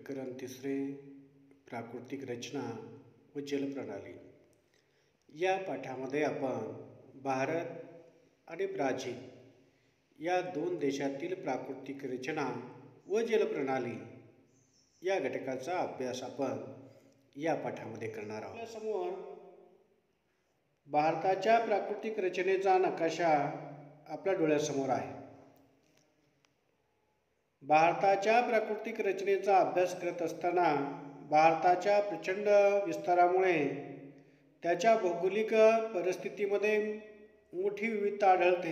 प्रकरण तिसरे प्राकृतिक रचना व जलप्रणाली. या पाठामध्ये आपण भारत आणि ब्राझील या दोन देशातील प्राकृतिक रचना व जलप्रणाली या घटकाचा अभ्यास आपण या पाठामध्ये करणार आहोत. आपल्यासमोर भारताच्या प्राकृतिक रचनेचा नकाशा आपल्या डोळ्यासमोर आहे. भारताच्या प्राकृतिक रचनेचा अभ्यास करत असताना भारताच्या प्रचंड विस्तारामुळे त्याच्या भौगोलिक परिस्थितीमध्ये मोठी विविधता आढळते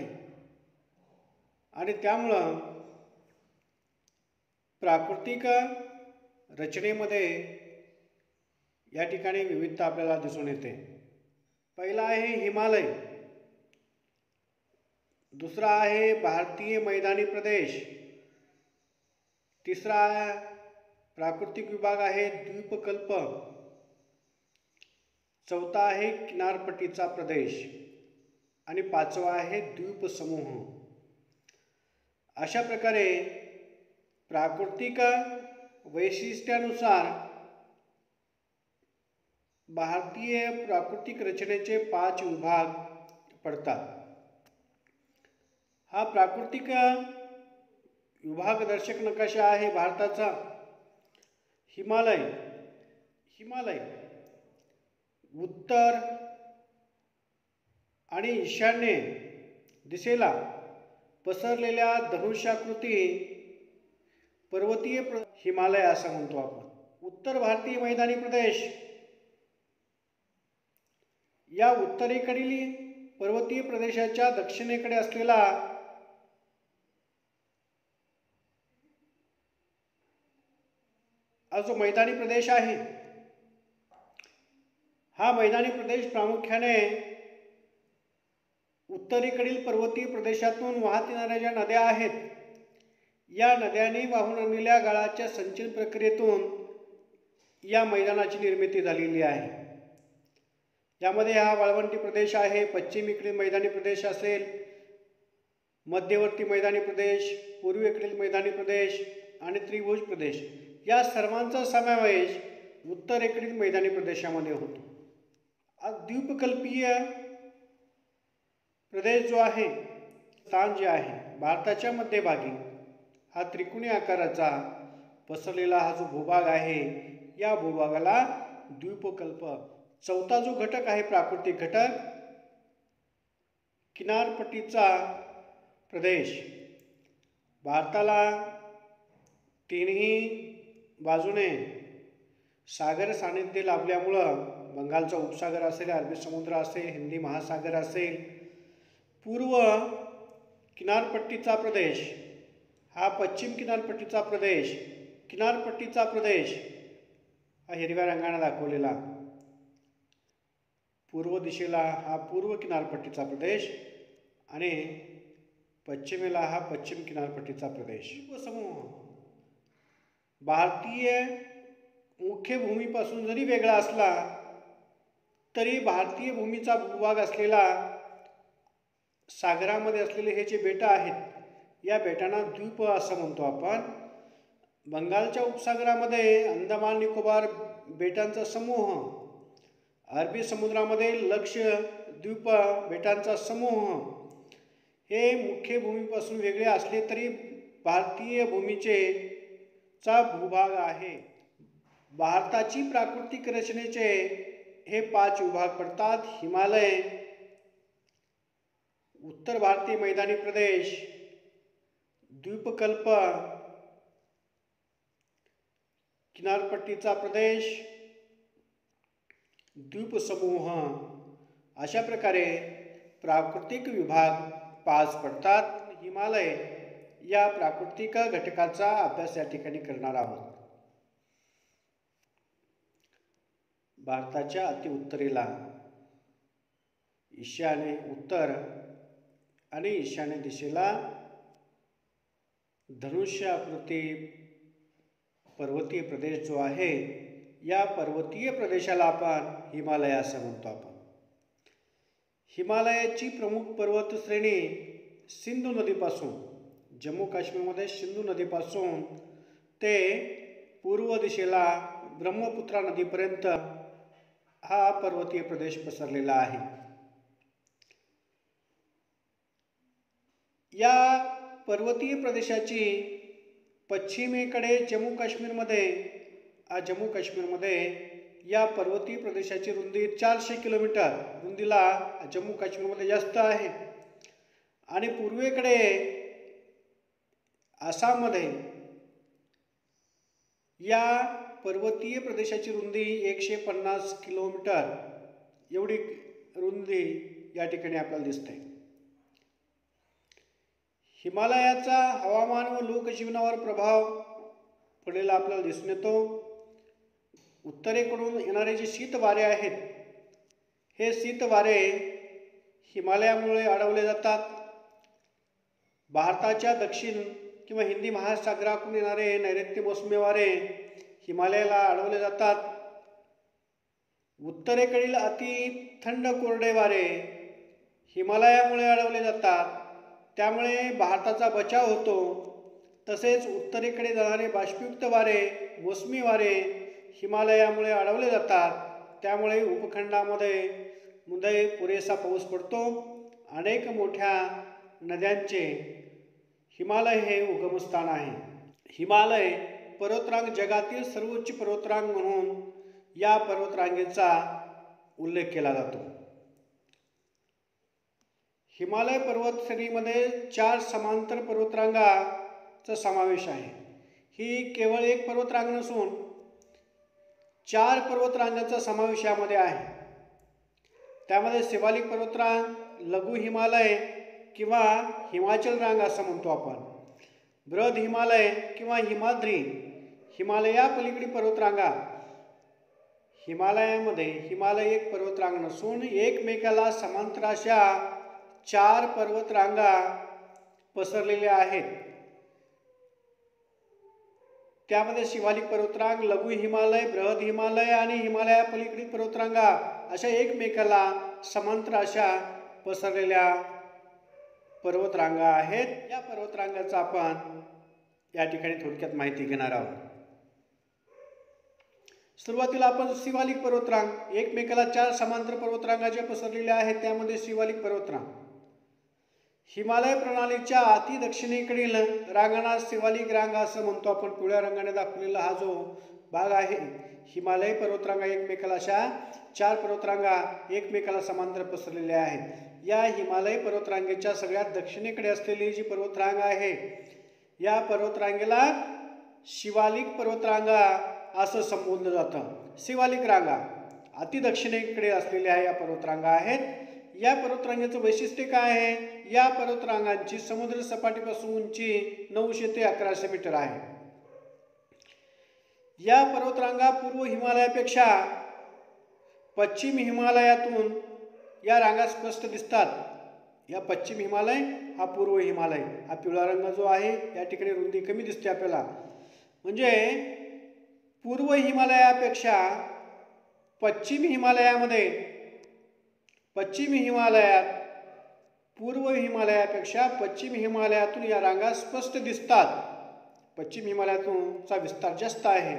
आणि त्यामुळं प्राकृतिक रचनेमध्ये या ठिकाणी विविधता आपल्याला दिसून येते. पहिला आहे हिमालय, दुसरा आहे भारतीय मैदानी प्रदेश, तिसरा प्राकृतिक विभाग आहे द्वीपकल्प, चौथा आहे किनारपट्टीचा प्रदेश आणि पाचवा आहे द्वीपसमूह. अशा प्रकारे प्राकृतिक वैशिष्ट्यानुसार भारतीय प्राकृतिक रचनेचे 5 विभाग पडतात. हा प्राकृतिक विभागदर्शक नकाशा आहे भारताचा. हिमालय उत्तर आणि ईशान्य दिशेला पसरलेल्या धनुष्याकृती पर्वतीय हिमालय असं म्हणतो आपण. उत्तर भारतीय मैदानी प्रदेश या उत्तरेकडील पर्वतीय प्रदेशाच्या दक्षिणेकडे असलेला हा जो मैदानी प्रदेश आहे, हा मैदानी प्रदेश प्रामुख्याने उत्तरेकडील पर्वतीय प्रदेशातून वाहत येणाऱ्या ज्या नद्या आहेत, या नद्यांनी वाहून आणलेल्या गाळाच्या संचलन प्रक्रियेतून या मैदानाची निर्मिती झालेली आहे. यामध्ये हा वाळवंटी प्रदेश आहे, पश्चिमेकडील मैदानी प्रदेश असेल, मध्यवर्ती मैदानी प्रदेश, पूर्वेकडील मैदानी प्रदेश आणि त्रिभुज प्रदेश या सर्वांचा समावेश उत्तरेकडील मैदानी प्रदेशामध्ये होतो. द्वीपकल्पीय प्रदेश जो आहे, स्थान जे आहे भारताच्या मध्यभागी, हा त्रिकोणी आकाराचा पसरलेला हा जो भूभाग आहे, या भूभागाला द्वीपकल्प. चौथा जो घटक आहे प्राकृतिक घटक, किनारपट्टीचा प्रदेश. भारताला तिन्ही बाजूने सागर सानिध्य लाभल्यामुळं बंगालचा उपसागर असेल, अरबी समुद्र असेल, हिंदी महासागर असेल, पूर्व किनारपट्टीचा प्रदेश, हा पश्चिम किनारपट्टीचा प्रदेश, किनारपट्टीचा प्रदेश हा हिरव्या रंगाने दाखवलेला, पूर्व दिशेला हा पूर्व किनारपट्टीचा प्रदेश आणि पश्चिमेला हा पश्चिम किनारपट्टीचा प्रदेश. समूह भारतीय मुख्य भूमीपासून जरी वेगळा असला तरी भारतीय भूमीचा भूभाग असलेला सागरामध्ये असलेले हे जे बेटं आहेत, या बेटांना द्वीप असं म्हणतो आपण. बंगालच्या उपसागरामध्ये अंदमान निकोबार बेटांचा समूह, अरबी समुद्रामध्ये लक्षद्वीप बेटांचा समूह हे मुख्य भूमीपासून वेगळे असले तरी भारतीय भूमीचा भूभाग आहे. भारताची प्राकृतिक रचनेचे हे 5 विभाग पडतात. हिमालय, उत्तर भारतीय मैदानी प्रदेश, द्वीपकल्प, किनारपट्टीचा प्रदेश, द्वीपसमूह. अशा प्रकारे प्राकृतिक विभाग 5 पडतात. हिमालय या प्राकृतिक घटकाचा अभ्यास या ठिकाणी करणार आहोत. भारताच्या अति उत्तरेला उत्तर आणि ईशान्य दिशेला धनुष्याकृती पर्वतीय प्रदेश जो आहे, या पर्वतीय प्रदेशाला आपण हिमालय असं म्हणतो आपण. हिमालयाची प्रमुख पर्वत श्रेणी सिंधू नदीपासून, जम्मू काश्मीरमध्ये सिंधू नदीपासून ते पूर्व दिशेला ब्रह्मपुत्रा नदीपर्यंत हा पर्वतीय प्रदेश पसरलेला आहे. या पर्वतीय प्रदेशाची पश्चिमेकडे जम्मू काश्मीरमध्ये या पर्वतीय प्रदेशाची रुंदी 400 किलोमीटर रुंदीला जम्मू काश्मीरमध्ये जास्त आहे आणि पूर्वेकडे आसाममध्ये या पर्वतीय प्रदेशाची रुंदी 150 किलोमीटर एवढी रुंदी या ठिकाणी आपल्याला दिसते. हिमालयाचा हवामान व लोकजीवनावर प्रभाव पडलेला आपल्याला दिसून येतो. उत्तरेकडून येणारे जे शीत वारे आहेत, हे शीत वारे हिमालयामुळे अडवले जातात. भारताच्या दक्षिण किंवा हिंदी महासागराकडून येणारे नैऋत्य मोसमी वारे हिमालयाला अडवले जातात. उत्तरेकडील अति थंड कोरडे वारे हिमालयामुळे अडवले जातात. त्यामुळे भारताचा बचाव होतो. तसेच उत्तरेकडे जाणारे बाष्पयुक्त वारे, मोसमी वारे हिमालयामुळे अडवले जातात. त्यामुळे उपखंडामध्ये पुरेसा पाऊस पडतो. अनेक मोठ्या नद्यांचे हिमालय हे उगमस्थान आहे. हिमालय पर्वतरांग जगातील सर्वोच्च पर्वतरांग म्हणून या पर्वतरांगेचा उल्लेख केला जातो. हिमालय पर्वतश्रेणीमध्ये 4 समांतर पर्वतरांगांचा समावेश आहे. ही केवळ एक पर्वतरांग नसून 4 पर्वतरांगांचा समावेश यामध्ये आहे. त्यामध्ये शिवालिक पर्वतरांग, लघु हिमालय किंवा हिमाचल रांग असं म्हणतो आपण, बृहद हिमालय किंवा हिमाद्री, हिमालया पलीकडील पर्वतरांगा. हिमालय एक पर्वतरांग नसून एकमेकाला समांतर अशा 4 पर्वतरांगा पसरलेल्या आहेत. त्यामध्ये शिवालिक पर्वतरांग, लघु हिमालय, बृहद हिमालय आणि हिमालया पलीकडील पर्वतरांगा अशा एकमेकाला समांतर अशा पसरलेल्या पर्वतरांगा आहेत. या पर्वतरांगाचा आपण या ठिकाणी थोडक्यात माहिती घेणार आहोत. सुरुवातीला आपण शिवालिक पर्वतरांग, एकमेकाला 4 समांतर पर्वतरांगा ज्या पसरलेल्या आहेत त्यामध्ये शिवालिक पर्वतरांग. हिमालय प्रणालीच्या अति दक्षिणेकडील रांगांना शिवालिक रांग असं म्हणतो आपण. पिवळ्या रंगाने दाखवलेला हा जो भाग आहे, हिमालय पर्वतरांगा एकमेकाला अशा 4 पर्वतरांगा एकमेकाला समांतर पसरलेल्या आहेत. या हिमालय पर्वतरांगेच्या सगळ्यात दक्षिणेकडे असलेली जी पर्वतरांग आहे, या पर्वतरांगेला शिवालिक पर्वतरांगा असं संबोधलं जातं. शिवालिक रांगा अति दक्षिणेकडे असलेल्या या पर्वतरांगा आहेत. या पर्वतरांगेचं वैशिष्ट्य काय आहे? या पर्वतरांगांची समुद्र सपाटीपासून उंची 900 ते 1100 मीटर आहे. या पर्वतरांगा पूर्व हिमालयापेक्षा पश्चिम हिमालयातून या रांगा स्पष्ट दिसतात. या पश्चिम हिमालय हा पूर्व हिमालय, हा पिवळा रंग जो आहे या ठिकाणी रुंदी कमी दिसते आपल्याला. म्हणजे पूर्व हिमालयापेक्षा पश्चिम हिमालयातून या रांगा स्पष्ट दिसतात. पश्चिम हिमालयातूनचा विस्तार जास्त आहे.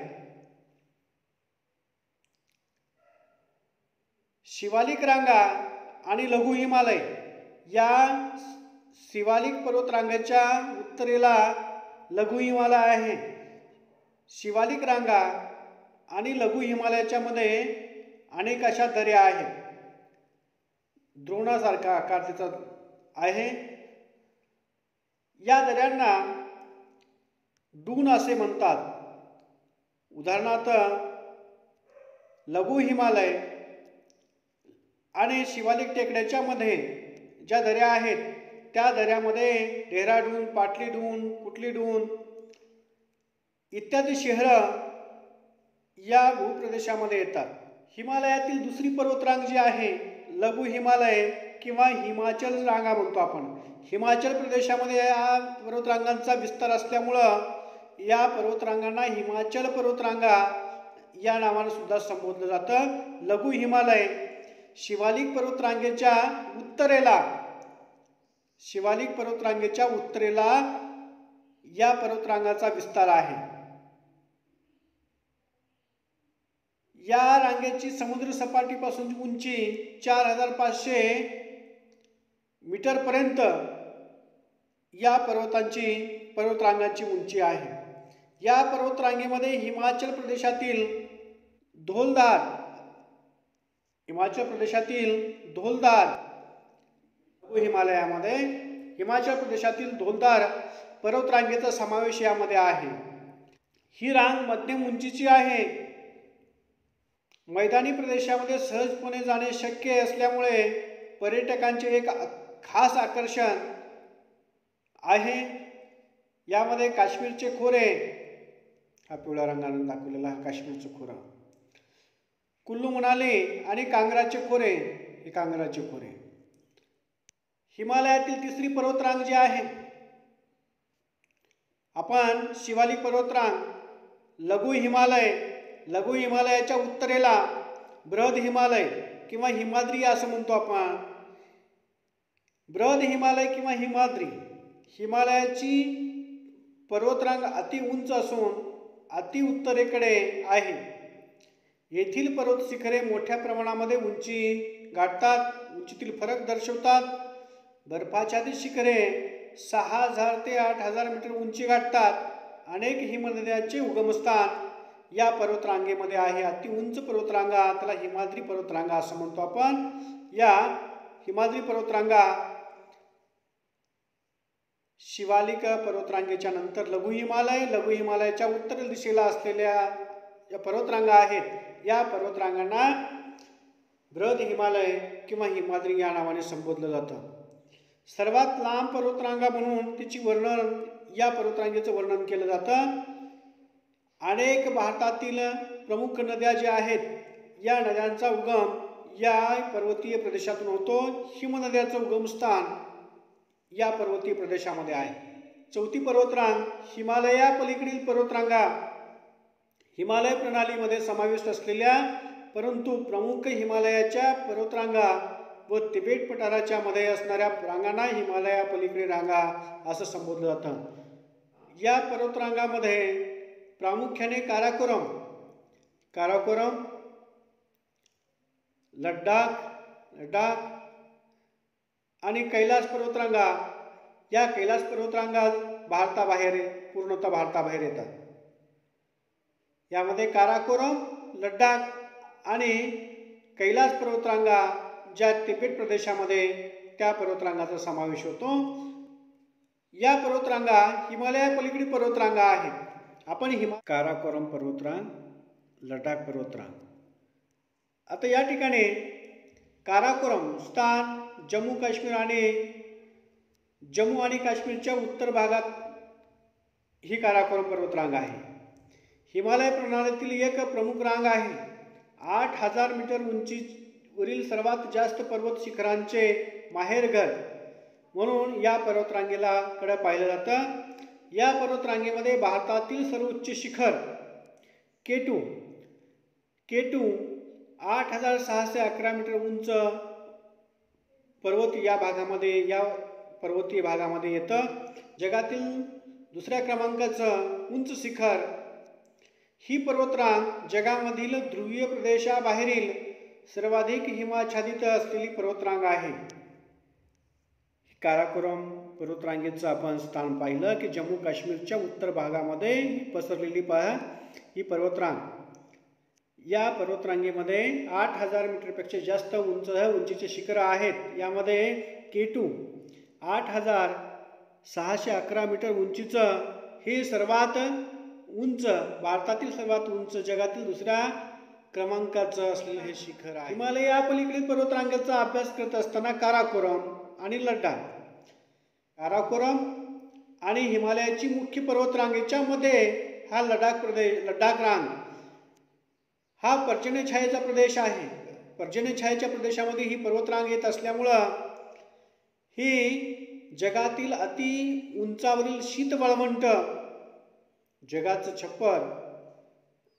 शिवालिक रांगा आणि लघु हिमालय, या शिवालिक पर्वतरांगेच्या उत्तरेला लघु हिमालय आहे. शिवालिक रांगा आणि लघु हिमालयाच्या मध्ये अनेक अशा दऱ्या आहेत. द्रोणासारखा आकार त्याचा आहे. या दऱ्यांना डून असे म्हणतात. उदाहरणार्थ लघु हिमालय आणि शिवालिक टेकड्याच्या मध्ये ज्या दऱ्या आहेत त्या दऱ्यामध्ये डेहराडून, पाटलीडून, कुटलीडून इत्यादी शहरं या भूप्रदेशामध्ये येतात. हिमालयातील दुसरी पर्वतरांग जी आहे लघु हिमालय किंवा हिमाचल रांगा म्हणतो आपण. हिमाचल प्रदेशामध्ये या पर्वतरांगांचा विस्तार असल्यामुळं या पर्वतरांगांना हिमाचल पर्वतरांगा या नावाने सुद्धा संबोधलं जातं. लघु हिमालय शिवालिक पर्वतरांगेच्या उत्तरेला या पर्वतरांगाचा विस्तार आहे. या रांगेची समुद्र सपाटीपासून उंची 4500 मीटरपर्यंत या पर्वतरांगांची उंची आहे. या पर्वतरांगेमध्ये हिमाचल प्रदेशातील धौलधार हिमालयामध्ये हिमाचल प्रदेशातील धौलधार पर्वतरांगेचा समावेश यामध्ये आहे. ही रांग मध्यम उंचीची आहे. मैदानी प्रदेशामध्ये सहजपणे जाणे शक्य असल्यामुळे पर्यटकांचे एक खास आकर्षण आहे. यामध्ये काश्मीरचे खोरे, हा पिवळ्या रंगाने दाखवलेला हा काश्मीरचे खोरा, कुल्लू मनाली आणि कांगराचे खोरे, हे कांगराचे खोरे. हिमालयातील तिसरी पर्वतरांग जी आहे, आपण शिवालिक पर्वतरांग, लघु हिमालयाच्या उत्तरेला बृहद हिमालय किंवा हिमाद्री असं म्हणतो आपण. बृहद हिमालय किंवा हिमालयाची पर्वतरांग अति उंच असून अति उत्तरेकडे आहे. येथील पर्वत शिखरे मोठ्या प्रमाणामध्ये उंची गाठतात, उंचीतील फरक दर्शवतात. बर्फाच्छादित शिखरे 6000 ते 8000 मीटर उंची गाठतात. अनेक हिमनद्यांचे उगमस्थान या पर्वतरांगेमध्ये आहे. अति उंच पर्वतरांगा, त्याला हिमाद्री पर्वतरांगा असं म्हणतो आपण. या हिमाद्री पर्वतरांगा शिवालिक पर्वतरांगेच्या नंतर लघु हिमालयाच्या उत्तर दिशेला असलेल्या या पर्वतरांगा आहेत. या पर्वतरांगांना बृहद हिमालय किंवा हिमाद्री या नावाने संबोधलं जातं. सर्वात लांब पर्वतरांगा म्हणून या पर्वतरांगेचं वर्णन केलं जातं. अनेक भारतातील प्रमुख नद्या ज्या आहेत, या नद्यांचा उगम या पर्वतीय प्रदेशातून होतो. हिमनद्याचं उगमस्थान या पर्वतीय प्रदेशामध्ये आहे. चौथी पर्वतरांग हिमालयापलीकडील पर्वतरांगा, हिमालय प्रणालीमध्ये समाविष्ट असलेल्या परंतु प्रमुख हिमालयाच्या पर्वतरांगा व तिबेट पठाराच्या मध्ये असणाऱ्या रांगांना हिमालयापलीकडील रांगा असं संबोधलं जातं. या पर्वतरांगामध्ये प्रामुख्याने काराकोरम, लडाख आणि कैलास पर्वतरांगा, या कैलास पर्वतरांगा पूर्णतः भारताबाहेर येतात. यामध्ये काराकोरम, लडाख आणि कैलास पर्वतरांगा ज्या तिबेट प्रदेशामध्ये त्या पर्वतरांगाचा समावेश होतो. या पर्वतरांगा हिमालयापलीकडील पर्वतरांगा आहेत. आपण काराकोरम पर्वतरांग, लडाख पर्वतरांग. आता या ठिकाणी काराकोरम स्थान जम्मू आणि काश्मीरच्या उत्तर भागात ही काराकोरम पर्वतरांग आहे. हिमालय प्रणालीतील एक प्रमुख रांग आहे. 8000 मीटर उंचीवरील सर्वात जास्त पर्वत शिखरांचे माहेरघर म्हणून या पर्वतरांगेला कडे पाहिलं जातं. या पर्वतरांगेमध्ये भारतातील सर्वोच्च शिखर केटू 8611 मीटर उंच पर्वत या पर्वतीय भागामध्ये येतं. जगातील दुसऱ्या क्रमांकाचं उंच शिखर ही पर्वतरांग जगामधील ध्रुवीय प्रदेशाबाहेरील सर्वाधिक हिमाच्छादित असलेली पर्वतरांग आहे. काराकोरम पर्वतरांगेचं आपण स्थान पाहिलं की जम्मू काश्मीरच्या उत्तर भागामध्ये पसरलेली ही पर्वतरांग. या पर्वतरांगेमध्ये 8000 मीटरपेक्षा जास्त उंचीचे शिखर आहेत. यामध्ये केटू 8611 मीटर उंचीचं हे सर्वात उंच, भारतातील सर्वात उंच, जगातील दुसऱ्या क्रमांकाचं असलेलं हे शिखर आहे. हिमालयापलीकडील पर्वतरांगेचा अभ्यास करत असताना काराकोरम आणि काराकोरम आणि हिमालयाची मुख्य पर्वतरांगेच्या मध्ये हा लडाख रांग हा पर्जन्यछायेचा प्रदेश आहे. पर्जन्यछायेच्या प्रदेशामध्ये ही पर्वतरांग येत असल्यामुळं ही जगातील अति उंचावरील शीत वाळवंट, जगाचं छप्पर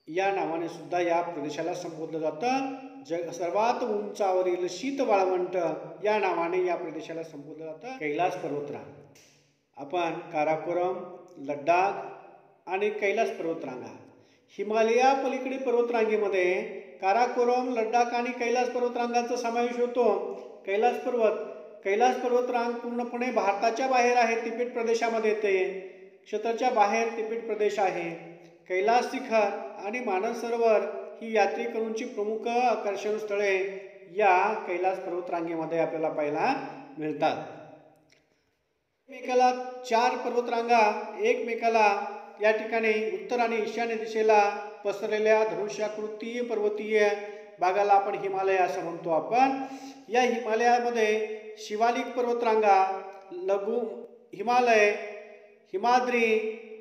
या नावाने सुद्धा या प्रदेशाला संबोधलं जातं. सर्वात उंचावरील शीत वाळवंट या नावाने या प्रदेशाला संबोधलं जातं. कैलास पर्वतरांग. आपण काराकोरम, लडाख आणि कैलास पर्वतरांगा हिमालया पलीकडील पर्वतरांगेमध्ये काराकोरम, लडाख आणि कैलास पर्वतरांगांचा समावेश होतो. कैलास पर्वतरांग पूर्णपणे भारताच्या बाहेर आहे, तिबेट प्रदेशामध्ये येते. क्षेत्राच्या बाहेर तिबेट प्रदेश आहे. कैलास शिखर आणि मानस सरोवर ही यात्रेकरूंची प्रमुख आकर्षण स्थळे या कैलास पर्वतरांगेमध्ये आपल्याला पाहायला मिळतात. एकमेकाला 4 पर्वतरांगा एकमेकाला या ठिकाणी उत्तर आणि ईशान्य दिशेला पसरलेल्या धनुष्याकृती पर्वतीय भागाला आपण हिमालय असं म्हणतो आपण. या हिमालयामध्ये शिवालिक पर्वतरांगा, लघु हिमालय, हिमाद्री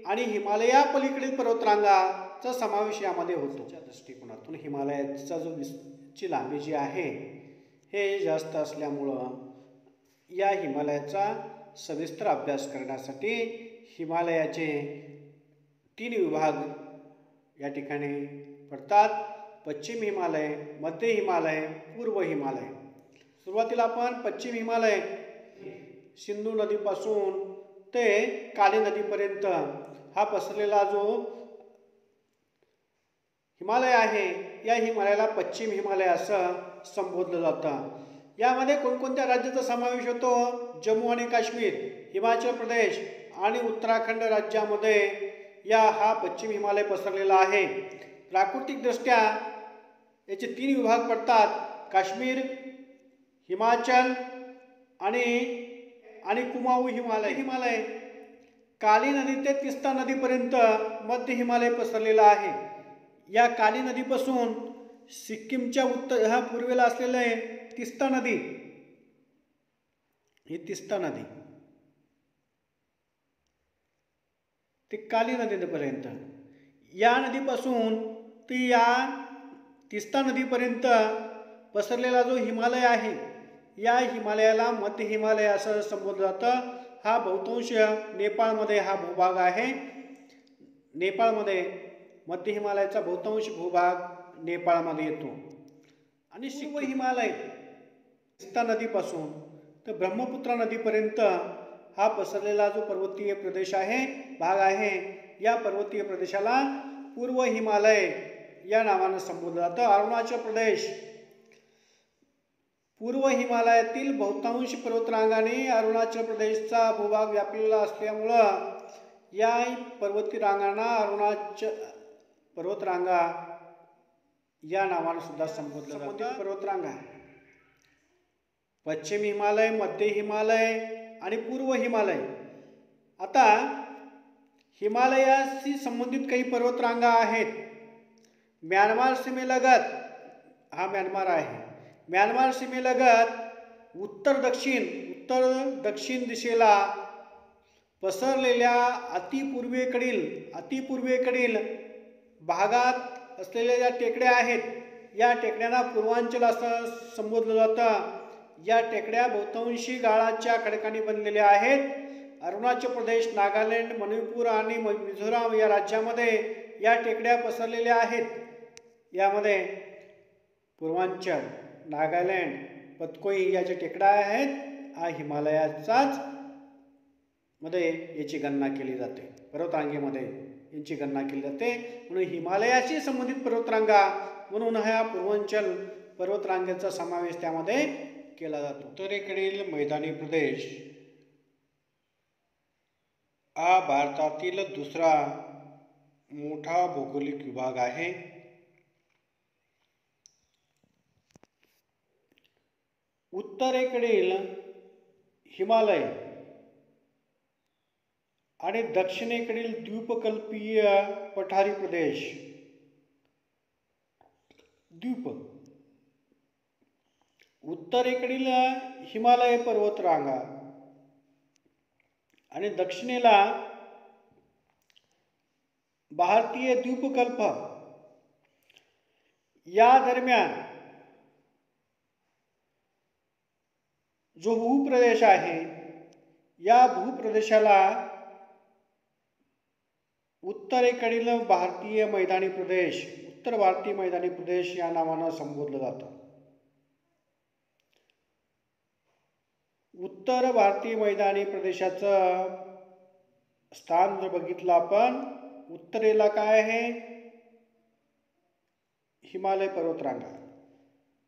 आणि हिमालया पलीकडील पर्वतरांगाचा समावेश यामध्ये होतो. त्या दृष्टिकोनातून हिमालयाचा ची लांबी जी आहे हे जास्त असल्यामुळं या हिमालयाचा सविस्तर अभ्यास करण्यासाठी हिमालयाचे 3 विभाग या ठिकाणी पडतात. पश्चिम हिमालय, मध्य हिमालय, पूर्व हिमालय. सुरुवातीला आपण पश्चिम हिमालय सिंधू नदीपासून ते काली नदीपर्यंत हा पसरलेला जो हिमालय आहे या हिमालयाला पश्चिम हिमालय असं संबोधलं जातं. यामध्ये कोणकोणत्या राज्याचा समावेश होतो? जम्मू आणि काश्मीर, हिमाचल प्रदेश आणि उत्तराखंड राज्यामध्ये हा पश्चिम हिमालय पसरलेला आहे. प्राकृतिकदृष्ट्या याचे 3 विभाग पडतात: काश्मीर, हिमाचल आणि कुमाऊ हिमालय. काली नदी ते तीस्ता नदीपर्यंत मध्य हिमालय पसरलेला आहे. या काली नदीपासून सिक्कीमच्या पूर्वेला असलेले तीस्ता नदी, ही तीस्ता नदी ते काली नदीपर्यंत, या नदीपासून ते या तीस्ता नदीपर्यंत पसरलेला जो हिमालय आहे या हिमालयाला मध्य हिमालय असं संबोधलं जातं. हा बहुतांश नेपाळमध्ये हा भूभाग आहे. नेपाळमध्ये मध्य हिमालयाचा बहुतांश भूभाग नेपाळमध्ये येतो. आणि पूर्व हिमालय तीस्ता नदीपासून तर ब्रह्मपुत्रा नदीपर्यंत हा पसरलेला जो पर्वतीय प्रदेश आहे, भाग आहे, या पर्वतीय प्रदेशाला पूर्व हिमालय या नावानं संबोधलं जातं. अरुणाचल प्रदेश पूर्व हिमालयातील बहुतांश पर्वतरांगांनी अरुणाचल प्रदेशचा भूभाग व्यापलेला असल्यामुळं या पर्वतीय रांगांना अरुणाचल पर्वतरांगा या नावानं सुद्धा संबोधलं जातं. पर्वतरांगा पश्चिम हिमालय, मध्य हिमालय आणि पूर्व हिमालय. आता हिमालयाशी संबंधित काही पर्वतरांगा आहेत. म्यानमार सीमेलगत हा म्यानमार आहे. म्यानमार सीमेलगत उत्तर दक्षिण दिशेला पसरलेल्या अतिपूर्वेकडील भागात असलेल्या ज्या टेकड्या आहेत या टेकड्यांना पूर्वांचल असं संबोधलं जातं. या टेकड्या बहुतांशी गाळाच्या खडकांनी बनलेल्या आहेत. अरुणाचल प्रदेश, नागालँड, मणिपूर आणि मिझोराम या राज्यामध्ये या टेकड्या पसरलेल्या आहेत. यामध्ये पूर्वांचल, नागालँड, पतकोई या ज्या टेकड्या आहेत हा हिमालयाचाच मध्ये याची गणना केली जाते. पर्वतरांगेमध्ये यांची गणना केली जाते. म्हणून हिमालयाशी संबंधित पर्वतरांगा म्हणून हा पूर्वांचल पर्वतरांगेचा समावेश त्यामध्ये केला जातो. उत्तरेकडील मैदानी प्रदेश हा भारतातील दुसरा मोठा भौगोलिक विभाग आहे. उत्तरेकडील हिमालय आणि दक्षिणेकडील द्वीपकल्पीय पठारी प्रदेश उत्तरेकडील हिमालय पर्वतरांगा आणि दक्षिणेला भारतीय द्वीपकल्प या दरम्यान जो भूप्रदेश आहे या भूप्रदेशाला उत्तर भारतीय मैदानी प्रदेश या नावानं संबोधलं जातं. उत्तर भारतीय मैदानी प्रदेशाचं स्थान जर बघितलं आपण, उत्तरेला काय आहे? हिमालय पर्वतरांगा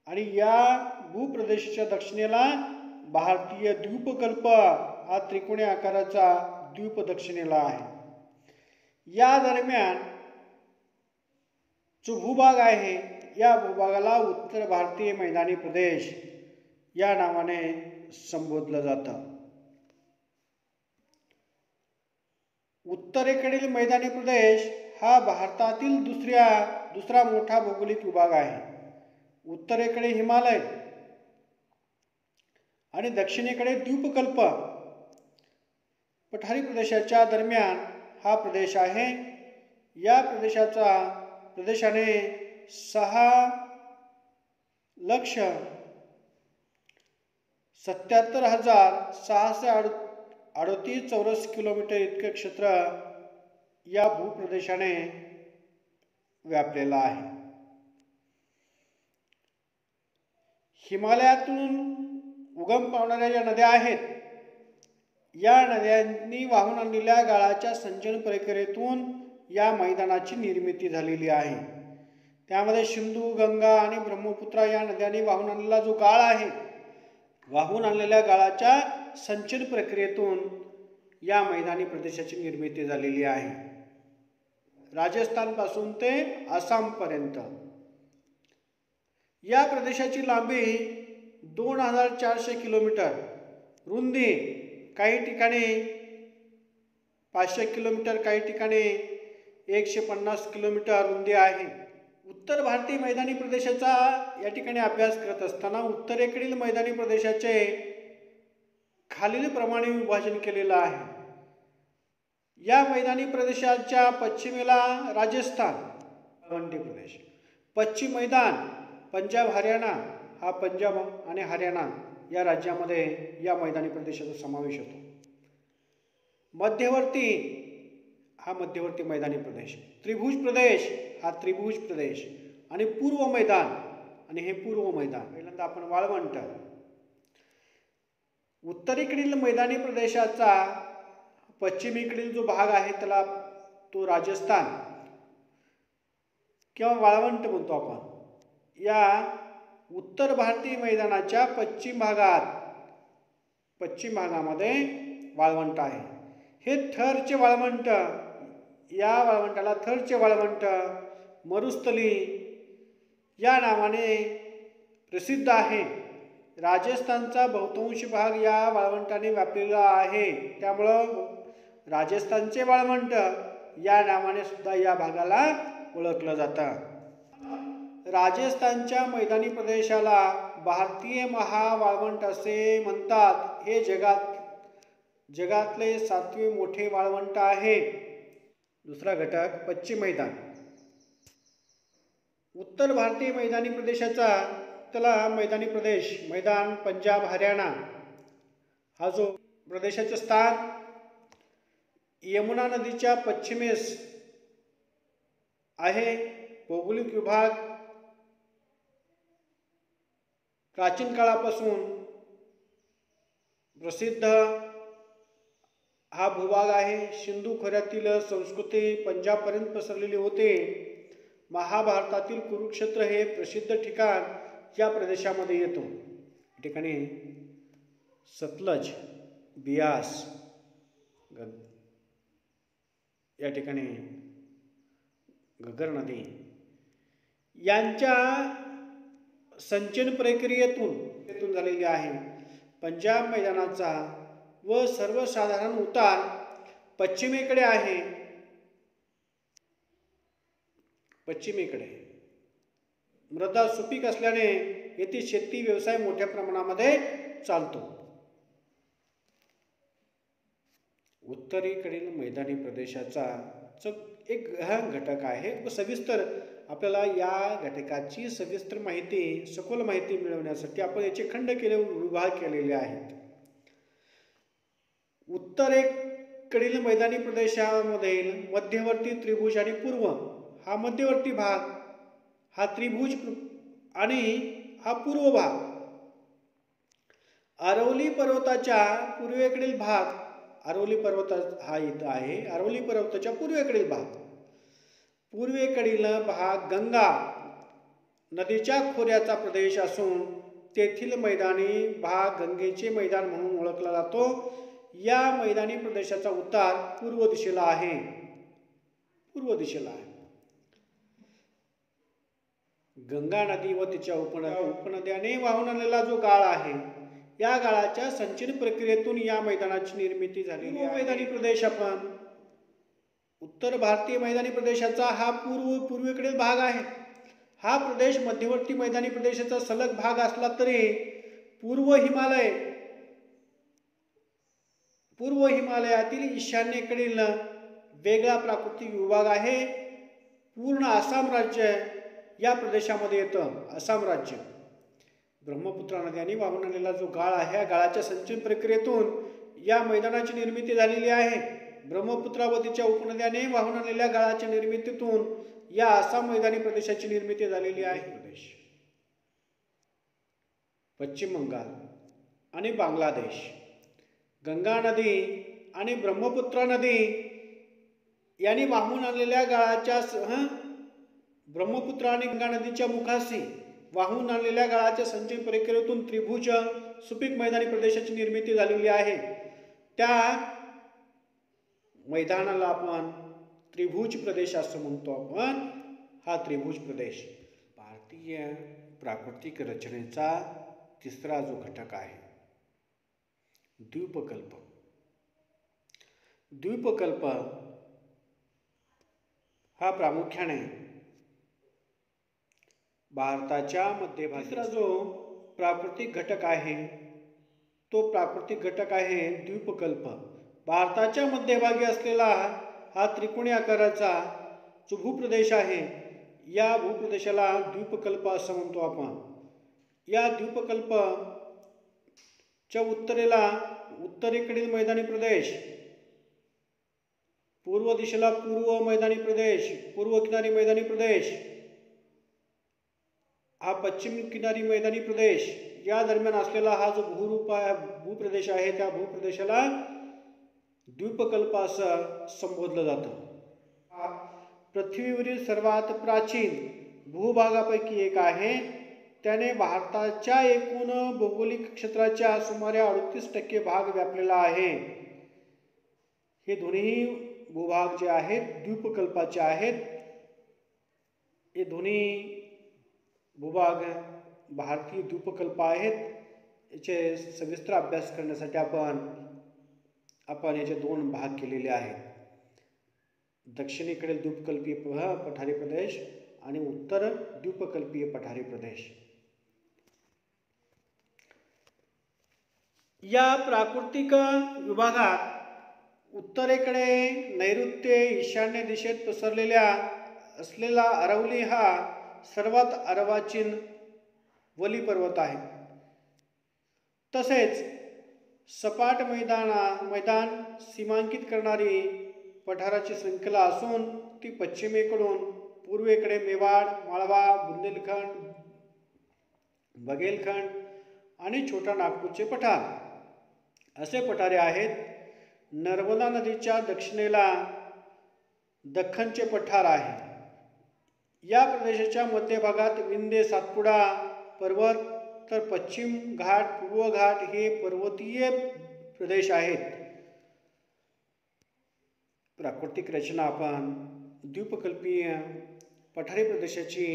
आणि या भूप्रदेशाच्या दक्षिणेला भारतीय द्वीपकल्प हा त्रिकोणी आकाराचा द्वीप दक्षिणेला आहे. या दरम्यान जो भूभाग आहे या भूभागाला उत्तर भारतीय मैदानी प्रदेश या नावाने संबोधलं जातं. उत्तरेकडील मैदानी प्रदेश हा भारतातील दुसरा मोठा भौगोलिक विभाग आहे. उत्तरेकडे हिमालय आणि दक्षिणेकडे द्वीपकल्प पठारी प्रदेशाच्या दरम्यान हा प्रदेश आहे. या प्रदेशाने 6,77,638 चौरस किलोमीटर इतके क्षेत्र या भूप्रदेशाने व्यापलेला आहे. हिमालयातून उगम पावणाऱ्या ज्या नद्या आहेत या नद्यांनी वाहून आणलेल्या गाळाच्या संचलन प्रक्रियेतून या मैदानाची निर्मिती झालेली आहे. त्यामध्ये सिंधू, गंगा आणि ब्रह्मपुत्रा या नद्यांनी वाहून आणलेला जो गाळ आहे, वाहून आणलेल्या गाळाच्या संचलन प्रक्रियेतून या मैदानी प्रदेशाची निर्मिती झालेली आहे. राजस्थानपासून ते आसामपर्यंत या प्रदेशाची लांबी 2,400 किलोमीटर, रुंदी काही ठिकाणी 500 किलोमीटर, काही ठिकाणी 150 किलोमीटर रुंदी आहे. उत्तर भारतीय मैदानी प्रदेशाचा या ठिकाणी अभ्यास करत असताना उत्तरेकडील मैदानी प्रदेशाचे खालील प्रमाणे विभाजन केलेलं आहे. या मैदानी प्रदेशाच्या पश्चिमेला राजस्थान वाळवंटी प्रदेश, पश्चिम मैदान पंजाब हरियाणा, हा पंजाब आणि हरियाणा या राज्यामध्ये या मैदानी प्रदेशाचा समावेश होतो. मध्यवर्ती हा मध्यवर्ती मैदानी प्रदेश, त्रिभुज प्रदेश हा त्रिभुज प्रदेश आणि पूर्व मैदान आणि हे पूर्व मैदान. पहिल्यांदा आपण वाळवंट. उत्तरेकडील मैदानी प्रदेशाचा पश्चिमेकडील जो भाग आहे त्याला तो राजस्थान किंवा वाळवंट म्हणतो आपण. या उत्तर भारतीय मैदानाच्या पश्चिम भागामध्ये वाळवंट आहे. हे थरचे वाळवंट, या वाळवंटाला थरचे वाळवंट, मरुस्थली या नावाने प्रसिद्ध आहे. राजस्थानचा बहुतांश भाग या वाळवंटाने व्यापलेला आहे. त्यामुळं राजस्थानचे वाळवंट या नावाने सुद्धा या भागाला ओळखलं जातं. राजस्थानच्या मैदानी प्रदेशाला भारतीय महावाळवंट असे म्हणतात. हे जगातले 7वे मोठे वाळवंट आहे. दुसरा घटक पश्चिम मैदान. उत्तर भारतीय मैदानी प्रदेशाचा त्याला मैदानी प्रदेश, मैदान पंजाब हरियाणा हा जो प्रदेशाचे स्थान यमुना नदीच्या पश्चिमेस आहे. भौगोलिक विभाग प्राचीन काळापासून प्रसिद्ध हा भूभाग आहे. सिंधू खोऱ्यातील संस्कृती पंजाबपर्यंत पसरलेली होते. महाभारतातील कुरुक्षेत्र हे प्रसिद्ध ठिकाण या प्रदेशामध्ये येतो. या ठिकाणी सतलज, बियास, या ठिकाणी घग्गर नदी यांच्या संचलन प्रक्रियेतून झालेली आहे. पंजाब मैदानाचा व सर्वसाधारण उतार पश्चिमेकडे आहे. पश्चिमेकडे मृदा सुपीक असल्याने येथे शेती व्यवसाय मोठ्या प्रमाणामध्ये चालतो. उत्तरेकडील मैदानी प्रदेशाचा एक गहन घटक आहे. सविस्तर आपल्याला या घटकाची सविस्तर माहिती, सखोल माहिती मिळवण्यासाठी आपण याचे खंड केले, विभाग केलेले आहेत. उत्तरेकडील मैदानी प्रदेशामधील मध्यवर्ती त्रिभुज आणि पूर्व हा मध्यवर्ती भाग, हा त्रिभुज आणि हा पूर्व भाग. अरवली पर्वताच्या पूर्वेकडील भाग, अरवली पर्वत हा इथं आहे. अरवली पर्वताच्या पूर्वेकडील भाग गंगा नदीच्या खोऱ्याचा प्रदेश असून तेथील मैदानी भाग गंगेचे मैदान म्हणून ओळखला जातो. या मैदानी प्रदेशाचा उतार पूर्व दिशेला आहे. गंगा नदी व तिच्या उपनद्याने वाहून आलेला जो गाळ आहे, या गाळाच्या संचयन प्रक्रियेतून या मैदानाची निर्मिती झालेली आहे. मैदानी प्रदेश आपण उत्तर भारतीय मैदानी प्रदेशाचा हा पूर्वेकडील भाग आहे. हा प्रदेश मध्यवर्ती मैदानी प्रदेशाचा सलग भाग असला तरी पूर्व हिमालयातील ईशान्येकडील वेगळा प्राकृतिक विभाग आहे. पूर्ण आसाम राज्य या प्रदेशामध्ये येतं. आसाम राज्य ब्रह्मपुत्रा नद्यांनी वाहून आलेला जो गाळ आहे, या गाळाच्या संचयन प्रक्रियेतून या मैदानाची निर्मिती झालेली आहे. ब्रह्मपुत्रा व तिच्या उपनद्याने वाहून आलेल्या गाळाच्या निर्मितीतून या आसाम मैदानी प्रदेशाची निर्मिती झालेली आहे. पश्चिम बंगाल आणि बांगलादेश, गंगा नदी आणि ब्रह्मपुत्रा नदी यांनी वाहून आलेल्या गाळाच्या ब्रह्मपुत्रा आणि गंगा नदीच्या मुखाशी वाहून आलेल्या गाळाच्या संचयन प्रक्रियेतून त्रिभुज सुपीक मैदानी प्रदेशाची निर्मिती झालेली आहे. त्या मैदानाला आपण त्रिभुज प्रदेश असं म्हणतो. आपण हा त्रिभुज प्रदेश भारतीय प्राकृतिक रचनेचा तिसरा जो घटक आहे, द्वीपकल्प. द्वीपकल्प हा प्रामुख्याने भारताच्या मध्यभागी. तिसरा जो प्राकृतिक घटक आहे, तो प्राकृतिक घटक आहे द्वीपकल्प. भारताच्या मध्यभागी असलेला हा त्रिकोणी आकाराचा जो भूप्रदेश आहे, या भूप्रदेशाला द्वीपकल्प असं म्हणतो आपण. या द्वीपकल्पच्या उत्तरेकडील मैदानी प्रदेश, पूर्व दिशेला पूर्व किनारी मैदानी प्रदेश, हा पश्चिम किनारी मैदानी प्रदेश, या दरम्यान असलेला हा जो भूप्रदेश आहे, त्या भूप्रदेशाला द्वीपकल्प असं संबोधलं जातं. पृथ्वीवरील सर्वात प्राचीन भूभागापैकी एक आहे. त्याने भारताच्या एकूण भौगोलिक क्षेत्राच्या सुमारे 38% भाग व्यापलेला आहे. हे दोन्ही भूभाग जे आहेत द्वीपकल्पाचे आहेत. हे दोन्ही भूभाग भारतीय द्वीपकल्प आहेत. याचे सविस्तर अभ्यास करण्यासाठी आपण याचे 2 भाग केलेले आहेत. दक्षिणेकडील द्वीपकल्पीय पठारी प्रदेश आणि उत्तर द्वीपकल्पीय पठारी प्रदेश. या प्राकृतिक विभागात उत्तरेकडे नैऋत्य ईशान्य दिशेत पसरलेला असलेला अरवली हा सर्वात अर्वाचीन वली पर्वत आहे. तसेच सपाट मैदान सीमांकित करणारी पठाराची शृंखला असून ती पश्चिमेकडून पूर्वेकडे मेवाड, माळवा, बुंदेलखंड, बघेलखंड आणि छोटा नागपूरचे पठार असे पठारे आहेत. नर्मदा नदीच्या दक्षिणेला दख्खनचे पठार आहे. या प्रदेशाच्या मध्यभागात विंध्य सातपुडा पर्वत तर पश्चिम घाट, पूर्व घाट हे पर्वतीय प्रदेश आहेत. प्राकृतिक रचना आपण द्वीपकल्पीय पठारी प्रदेशाची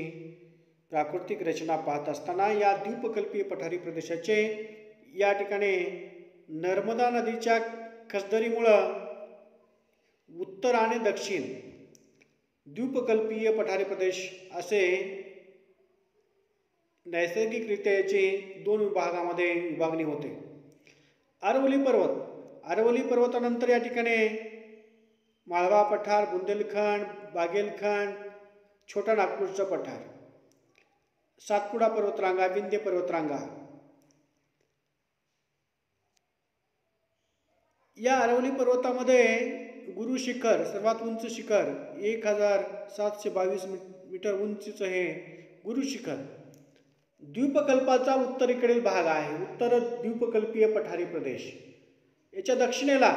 प्राकृतिक रचना पाहत असताना या द्वीपकल्पीय पठारी प्रदेशाचे या ठिकाणी नर्मदा नदीच्या खसदरीमुळं उत्तर आणि दक्षिण द्वीपकल्पीय पठारी प्रदेश असे नैसर्गिकरित्या याची 2 विभागामध्ये विभागणी होते. अरवली पर्वतानंतर या ठिकाणी माळवा पठार, बुंदेलखंड, बाघेलखंड, छोटा नागपूरचा पठार, सातपुडा पर्वतरांगा, विंध्य पर्वतरांगा. या अरवली पर्वतामध्ये गुरु शिखर, सर्वात उंच शिखर 1722 मीटर उंचीचं हे गुरु शिखर द्वीपकल्पाचा उत्तरेकडील भाग आहे. उत्तर द्वीपकल्पीय पठारी प्रदेश. याच्या दक्षिणेला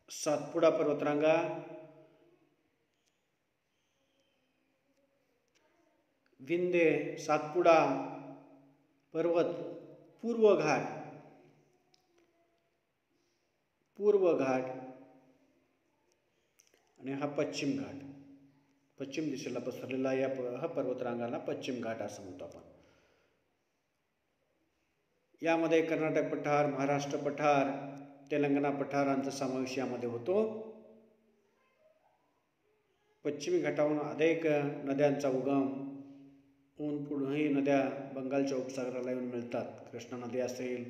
सातपुडा पर्वतरांगा, विंध्य, सातपुडा पर्वत, पूर्व घाट आणि हा पश्चिम घाट. पश्चिम दिशेला पसरलेला हा पर्वतरांगाला पश्चिम घाट असं म्हणतो आपण. यामध्ये कर्नाटक पठार, महाराष्ट्र पठार, तेलंगणा पठारांचा समावेश यामध्ये होतो. पश्चिमी घाटावरून अनेक नद्यांचा उगम होऊन पुढेही नद्या बंगालच्या उपसागराला येऊन मिळतात. कृष्णा नदी असेल,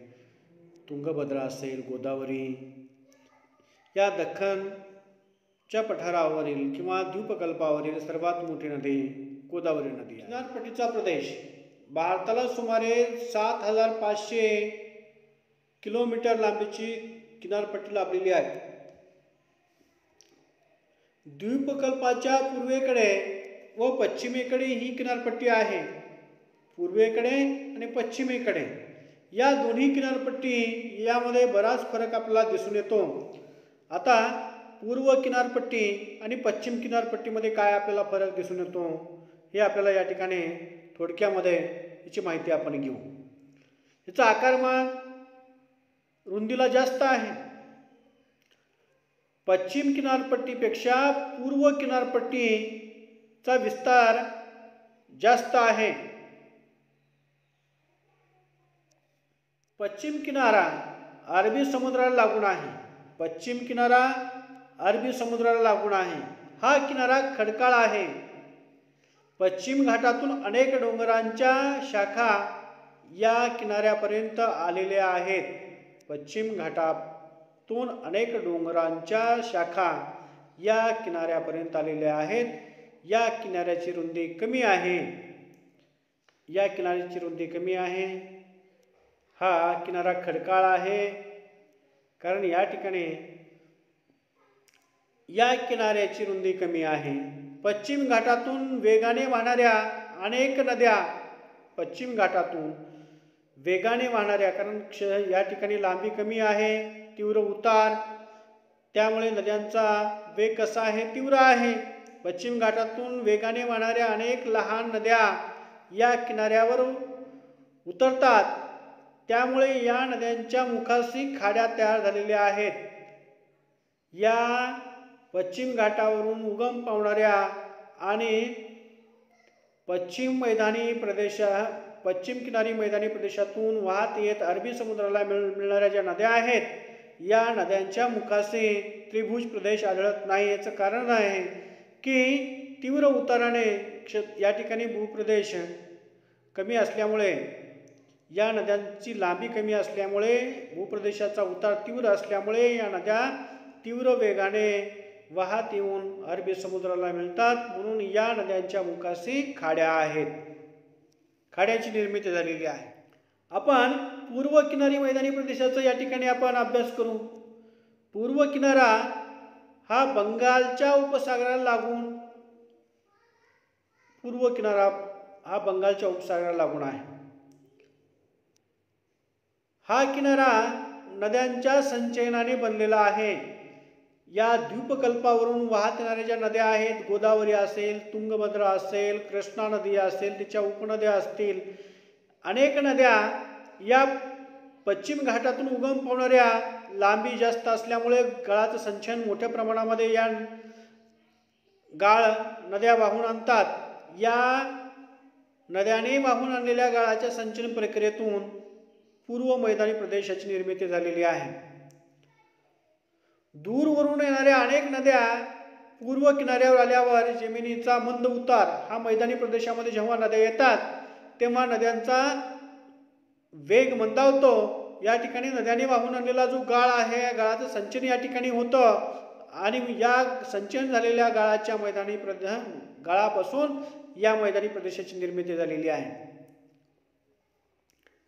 तुंगभद्रा असेल, गोदावरी. या दख्खनच्या पठारावरील किंवा द्वीपकल्पावरील सर्वात मोठी नदी गोदावरी नदी आहे. किनारपट्टीचा प्रदेश भारताला सुमारे 7,500 किलोमीटर लांबीची किनारपट्टी लाभलेली आहे. द्वीपकल्पाच्या पूर्वेकडे व पश्चिमेकडे ही किनारपट्टी आहे. पूर्वेकडे आणि पश्चिमेकडे या दोन्ही किनारपट्टी यामध्ये बराच फरक आपल्याला दिसून येतो. आता पूर्व किनारपट्टी आणि पश्चिम किनारपट्टीमध्ये काय आपल्याला फरक दिसून येतो हे आपल्याला या ठिकाणी थोडक्यामध्ये याची माहिती आपण घेऊ. याचा आकारमान रुंदीला जास्त आहे. पश्चिम किनारपट्टीपेक्षा पूर्व किनारपट्टीचा विस्तार जास्त आहे. पश्चिम किनारा अरबी समुद्राला लागून आहे. पश्चिम किनारा अरबी समुद्राला लागून आहे. हा किनारा खडकाळ आहे. पश्चिम घाटातून अनेक डोंगरांच्या शाखा या किनाऱ्यापर्यंत आलेल्या आहेत. पश्चिम घाटातून अनेक डोंगरांच्या शाखा या किनाऱ्यापर्यंत आलेल्या आहेत. या किनाऱ्याची रुंदी कमी आहे. या किनाऱ्याची रुंदी कमी आहे. हा किनारा खडकाळ आहे कारण या ठिकाणी या किनाऱ्याची रुंदी कमी आहे. पश्चिम घाटातून वेगाने वाहणाऱ्या अनेक नद्या पश्चिम घाटातून वेगाने वाहणाऱ्या कारण या ठिकाणी लांबी कमी आहे, तीव्र उतार, त्यामुळे नद्यांचा वेग कसा आहे, तीव्र आहे. पश्चिम घाटातून वेगाने वाहणाऱ्या अनेक लहान नद्या या किनाऱ्यावर उतरतात. त्यामुळे या नद्यांच्या मुखाशी खाड्या तयार झालेल्या आहेत. या पश्चिम घाटावरून उगम पावणाऱ्या आणि पश्चिम किनारी मैदानी प्रदेशातून वाहत येत अरबी समुद्राला मिळणाऱ्या ज्या नद्या आहेत या नद्यांच्या मुखाशी त्रिभुज प्रदेश आढळत नाही. याचं कारण आहे की तीव्र उताराने या ठिकाणी भूप्रदेश कमी असल्यामुळे, या नद्यांची लांबी कमी असल्यामुळे, भूप्रदेशाचा उतार तीव्र असल्यामुळे या नद्या तीव्र वेगाने वाहत येऊन अरबी समुद्राला मिळतात. म्हणून या नद्यांच्या मुखाशी खाड्या आहेत. खाड्याची निर्मिती झालेली आहे. आपण पूर्व किनारी मैदानी प्रदेशाचा या ठिकाणी आपण अभ्यास करू. पूर्व किनारा हा बंगालच्या उपसागराला लागून लागून आहे. हा किनारा नद्यांच्या संचयनाने बनलेला आहे. या द्वीपकल्पावरून वाहत येणाऱ्या ज्या नद्या आहेत, गोदावरी असेल, तुंगभद्रा असेल, कृष्णा नदी असेल, तिच्या उपनद्या असतील, अनेक नद्या या पश्चिम घाटातून उगम पावणाऱ्या लांबी जास्त असल्यामुळे गाळाचं संचयन मोठ्या प्रमाणामध्ये या गाळ नद्या वाहून आणतात. या नद्याने वाहून आणलेल्या गाळाच्या संचयन प्रक्रियेतून पूर्व मैदानी प्रदेशाची निर्मिती झालेली आहे. दूरवरून येणाऱ्या अनेक नद्या पूर्व किनाऱ्यावर आल्यावर जमिनीचा मंद उतार हा मैदानी प्रदेशामध्ये जेव्हा नद्या येतात तेव्हा नद्यांचा वेग मंदावतो. या ठिकाणी नद्याने वाहून आणलेला जो गाळ आहे या गाळाचं संचयन या ठिकाणी होतं आणि या संचयन झालेल्या गाळापासून या मैदानी प्रदेशाची निर्मिती झालेली आहे.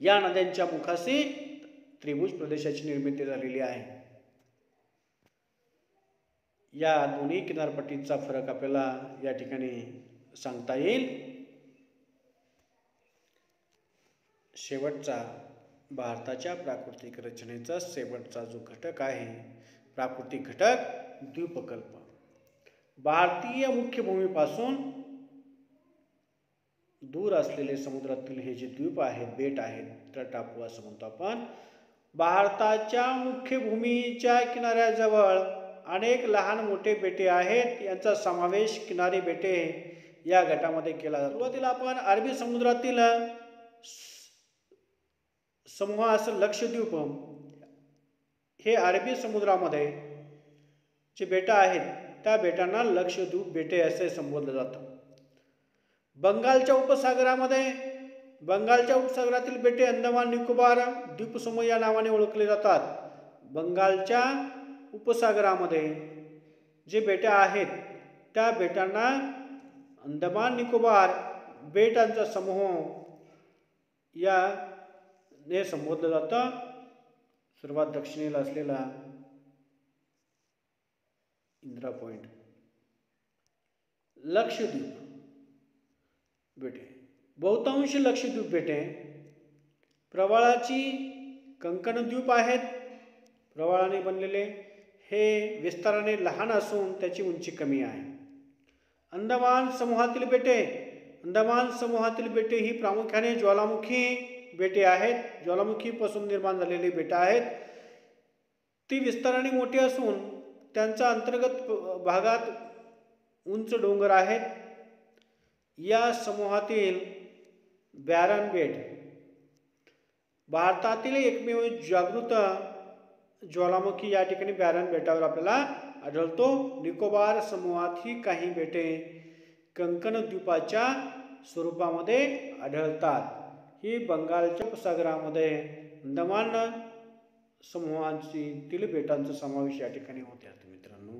या नद्यांच्या मुखाशी त्रिभुज प्रदेशाची निर्मिती झालेली आहे. या दोन्ही किनारपट्टीचा फरक आपल्याला या ठिकाणी सांगता येईल. शेवटचा भारताच्या प्राकृतिक रचनेचा शेवटचा जो घटक आहे, प्राकृतिक घटक द्वीपकल्प. भारतीय मुख्य भूमीपासून दूर असलेले समुद्रातील हे जे द्वीप आहेत, बेट आहेत, तर टापू असं म्हणतो आपण. भारताच्या मुख्य भूमीच्या किनाऱ्याजवळ अनेक लहान मोठे बेटे आहेत. यांचा समावेश किनारी बेटे या गटामध्ये केला जातो. सुरुवातीला आपण अरबी समुद्रातील समूह असं लक्षद्वीप, हे अरबी समुद्रामध्ये जे बेटं आहेत त्या बेटांना लक्षद्वीप बेटे असे संबोधलं जातं. बंगालच्या उपसागरातील बेटे अंदमान निकोबार द्वीपसमूह या नावाने ओळखले जातात. बंगालच्या उपसागरामध्ये जे बेटे आहेत त्या बेटांना अंदमान निकोबार बेटांचा समूह याने संबोधलं जातं. सर्वात दक्षिणेला असलेला इंदिरा पॉइंट लक्षद्वीप बेटे. बहुतांश लक्षद्वीप बेटे प्रवाळाची कंकणद्वीप आहेत. प्रवाळाने बनलेले हे विस्ताराने लहान असून त्याची उंची कमी आहे. अंदमान समूहातील बेटे ही प्रामुख्याने ज्वालामुखी बेटे आहेत. ज्वालामुखीपासून निर्माण झालेली बेटे आहेत. ती विस्ताराने मोठी असून त्यांच्या अंतर्गत भागात उंच डोंगर आहेत. या समूहातील बॅरन बेट भारतातील एकमेव जागृत ज्वालामुखी या ठिकाणी बॅरन बेटावर आपल्याला आढळतो. निकोबार समूहात ही काही बेटे कंकण द्वीपाच्या स्वरूपामध्ये आढळतात. ही बंगालच्या उपसागरामध्ये अंदमान समूहातील बेटांचा समावेश या ठिकाणी होते. मित्रांनो,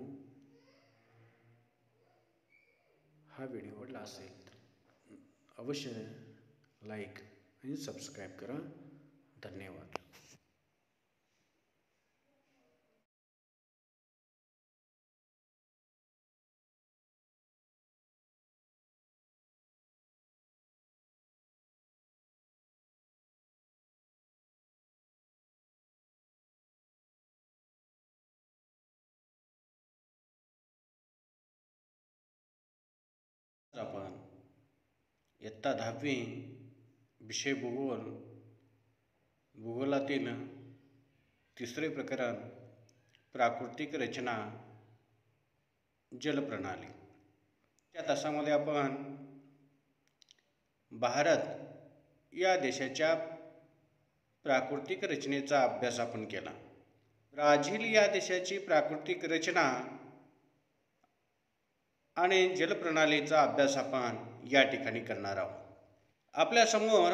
हा व्हिडिओ आवडला असेल तर अवश्य लाईक आणि सबस्क्राईब करा. धन्यवाद. आपण इयत्ता 10वी विषय भूगोलातील तिसरे प्रकरण प्राकृतिक रचना जलप्रणाली या तासामध्ये आपण भारत या देशाच्या प्राकृतिक रचनेचा अभ्यास आपण केला. ब्राझील या देशाची प्राकृतिक रचना आणि जलप्रणालीचा अभ्यास आपण या ठिकाणी करणार आहोत. आपल्यासमोर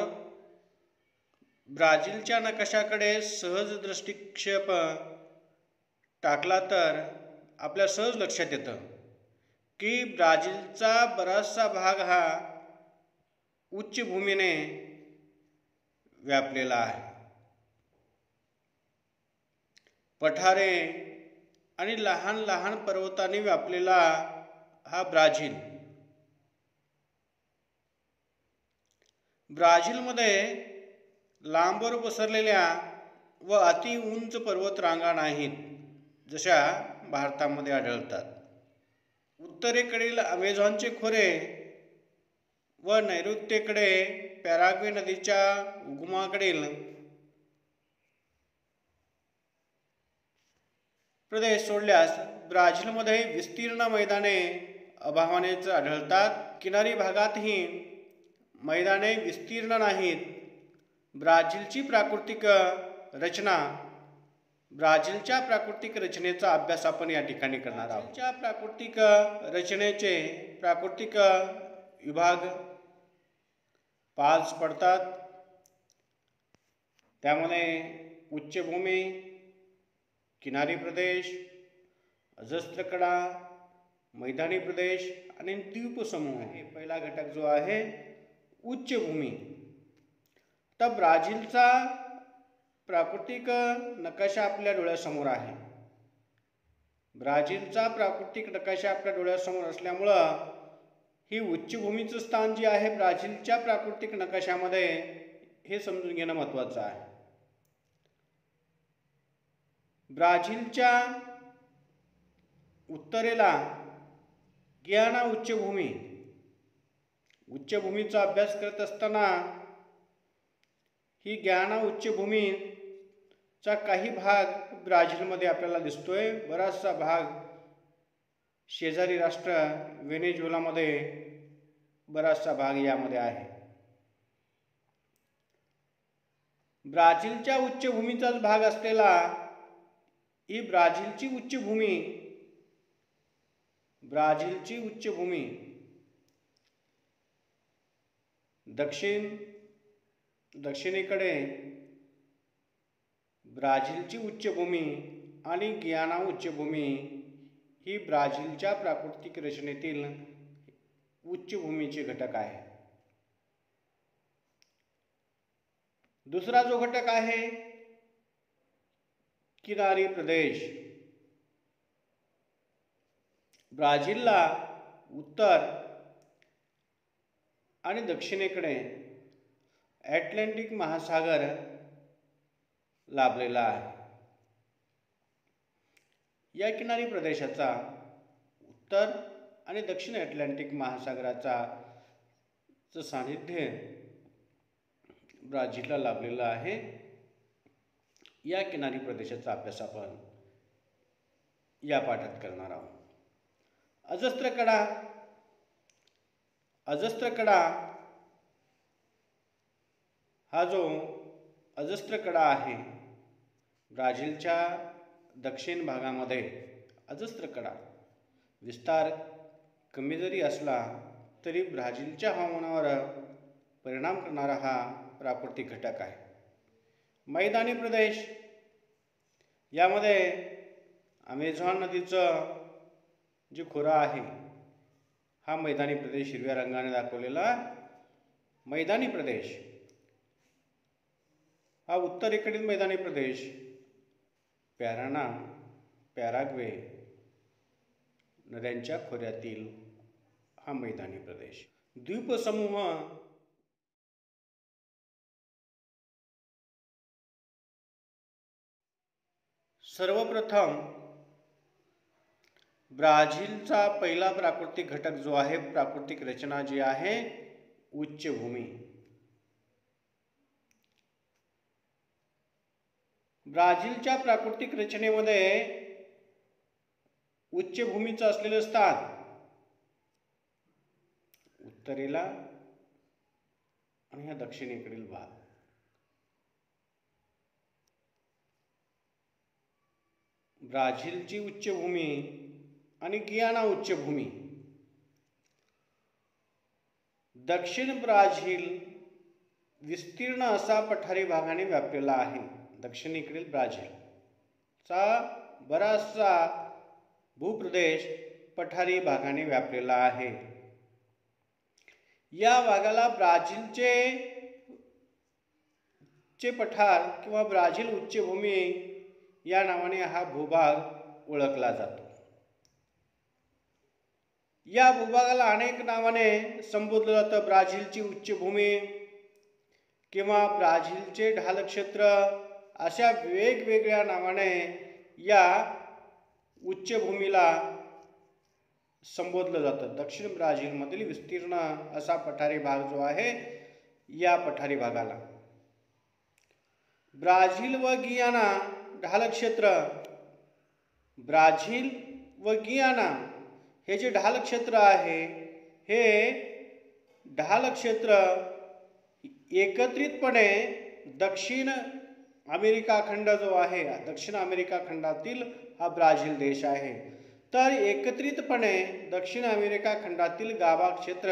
ब्राझीलच्या नकाशाकडे सहज दृष्टिक्षेप टाकला तर आपल्या सहज लक्षात येतं की ब्राझीलचा बराचसा भाग हा उच्चभूमीने व्यापलेला आहे. पठारे आणि लहान लहान पर्वतांनी व्यापलेला हा ब्राझीलमध्ये लांबवर पसरलेल्या व अति उंच पर्वतरांगा नाहीत जशा भारतामध्ये आढळतात. उत्तरेकडील अमेझॉनचे खोरे व नैऋत्येकडे पॅराग्वे नदीच्या उगमाकडील प्रदेश सोडल्यास ब्राझीलमध्ये विस्तीर्ण मैदाने अभावानेच आढळतात. किनारी भागातही मैदाने विस्तीर्ण नाहीत. ब्राझीलच्या प्राकृतिक रचनेचा अभ्यास आपण या ठिकाणी करणार आहोत. ब्राझीलच्या प्राकृतिक रचनेचे प्राकृतिक विभाग 5 पडतात. त्यामध्ये उच्चभूमी, किनारी प्रदेश, अजस्त्र कडा, मैदानी प्रदेश आणि द्वीपसमूह. हे पहिला घटक जो आहे उच्चभूमी. तर ब्राझीलचा प्राकृतिक नकाशा आपल्या डोळ्यासमोर आहे. ब्राझीलचा प्राकृतिक नकाशा आपल्या डोळ्यासमोर असल्यामुळं ही उच्चभूमीचं स्थान जे आहे ब्राझीलच्या प्राकृतिक नकाशामध्ये हे समजून घेणं महत्त्वाचं आहे. ब्राझीलच्या उत्तरेला गियाना उच्चभूमी उच्चभूमीचा अभ्यास करत असताना ही गयाना उच्चभूमीचा काही भाग ब्राझीलमध्ये आपल्याला दिसतोय, बराचसा भाग शेजारी राष्ट्र व्हेनेझुएलामध्ये बराचसा भाग यामध्ये आहे. ब्राझीलच्या उच्चभूमीचाच भाग असलेला ही ब्राझीलची उच्चभूमी दक्षिणेकडे ब्राझीलची उच्चभूमी आणि गियाना उच्चभूमी ही ब्राझीलच्या प्राकृतिक रचनेतील उच्चभूमीचे घटक आहे. दुसरा जो घटक आहे किनारी प्रदेश. ब्राझीलला उत्तर आणि दक्षिणेकडे अटलांटिक महासागर लाभलेला आहे. या किनारी प्रदेशाचा उत्तर आणि दक्षिण अटलांटिक महासागराचा सानिध्य ब्राझीलला लाभलेला आहे. या किनारी प्रदेशाचा अभ्यास आपण या पाठात करणार आहोत. अजस्त्र कडा हा जो अजस्त्र कडा आहे, ब्राझीलच्या दक्षिण भागामध्ये अजस्त्र कडा विस्तार कमी जरी असला तरी ब्राझीलच्या हवामानावर परिणाम करणारा हा प्राकृतिक घटक आहे. मैदानी प्रदेश, यामध्ये अमेझॉन नदीचं जे खोरा आहे हा मैदानी प्रदेश हिरव्या रंगाने दाखवलेला मैदानी प्रदेश. हा उत्तरेकडील मैदानी प्रदेश पॅराना, पॅराग्वे नद्यांच्या खोऱ्यातील हा मैदानी प्रदेश. द्वीपसमूह सर्वप्रथम ब्राझीलचा पहिला प्राकृतिक घटक जो आहे, प्राकृतिक रचना जी आहे, उच्चभूमी. ब्राझीलच्या प्राकृतिक रचनेमध्ये उच्चभूमीचं असलेलं स्थान उत्तरेला आणि हा दक्षिणेकडील भाग. ब्राझीलची उच्चभूमी आणि गियाना उच्चभूमी. दक्षिण ब्राझील विस्तीर्ण असा पठारी भागाने व्यापलेला आहे. दक्षिणेकडील ब्राझीलचा बराचसा भूप्रदेश पठारी भागाने व्यापलेला आहे. या भागाला ब्राझीलचे पठार किंवा ब्राझील उच्चभूमी या नावाने हा भूभाग ओळखला जातो. या भूभागाला अनेक नावाने संबोधलं जातं. ब्राझीलची उच्चभूमी किंवा ब्राझीलचे ढालक्षेत्र अशा वेगवेगळ्या नावाने या उच्चभूमीला संबोधलं जातं. दक्षिण ब्राझीलमधील विस्तीर्ण असा पठारी भाग जो आहे, या पठारी भागाला ब्राझील व गियाना ढालक्षेत्र. ब्राझील व गियाना हे जे ढालक्षेत्र आहे, हे ढालक्षेत्र एकत्रितपणे दक्षिण अमेरिका खंड जो आहे, दक्षिण अमेरिका खंडातील हा ब्राझील देश आहे. तर एकत्रितपणे दक्षिण अमेरिका खंडातील गाभा क्षेत्र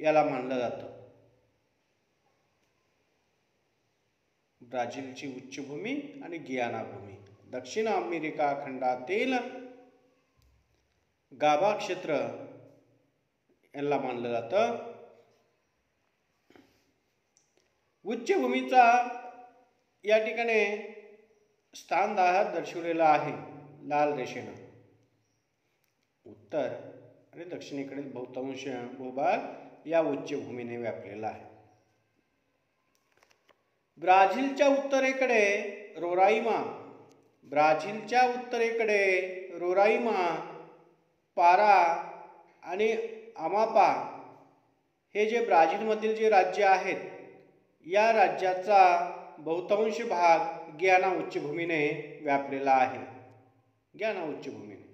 याला मानलं जातं. ब्राझीलची उच्चभूमी आणि गियाना भूमी, दक्षिण अमेरिका खंडातील गाभा क्षेत्र याला मानलं जातं. उच्चभूमीचा या ठिकाणी स्थानदाह दर्शवलेला आहे लाल रेषेनं. उत्तर आणि दक्षिणेकडील बहुतांश भूभाग या उच्चभूमीने व्यापलेला आहे. ब्राझीलच्या उत्तरेकडे रोराईमा, पारा आणि अमापा हे जे ब्राझीलमधील जे राज्य आहेत, या राज्याचा बहुतांश भाग गियाना उच्चभूमीने व्यापलेला आहे. गियाना उच्चभूमीने.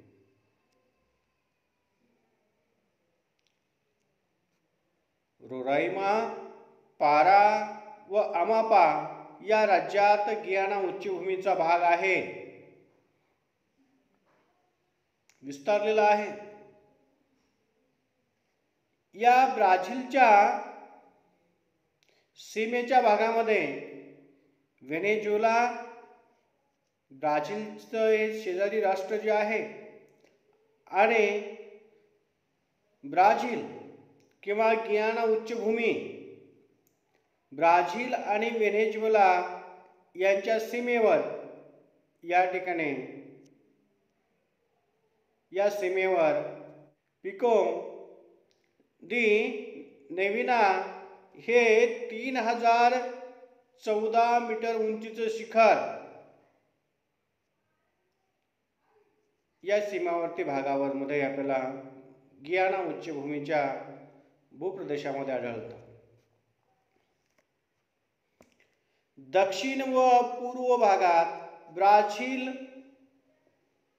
रोराइमा, पारा व अमापा या राज्यात गियाना उच्चभूमीचा भाग आहे, विस्तारलेला आहे. या ब्राझीलच्या सीमेच्या भागामध्ये व्हेनेझुएला, ब्राझीलचं हे शेजारी राष्ट्र जे आहे, आणि ब्राझील किंवा गियाना उच्चभूमी ब्राझील आणि व्हेनेझुएला यांच्या सीमेवर या ठिकाणी या सीमेवर पिको दी नेविना हे 3014 मीटर उंचीचं शिखर या सीमावर्ती भागावर मध्ये आपल्याला गियाना उच्चभूमीच्या भूप्रदेशामध्ये आढळतं. दक्षिण व पूर्व भागात ब्राझील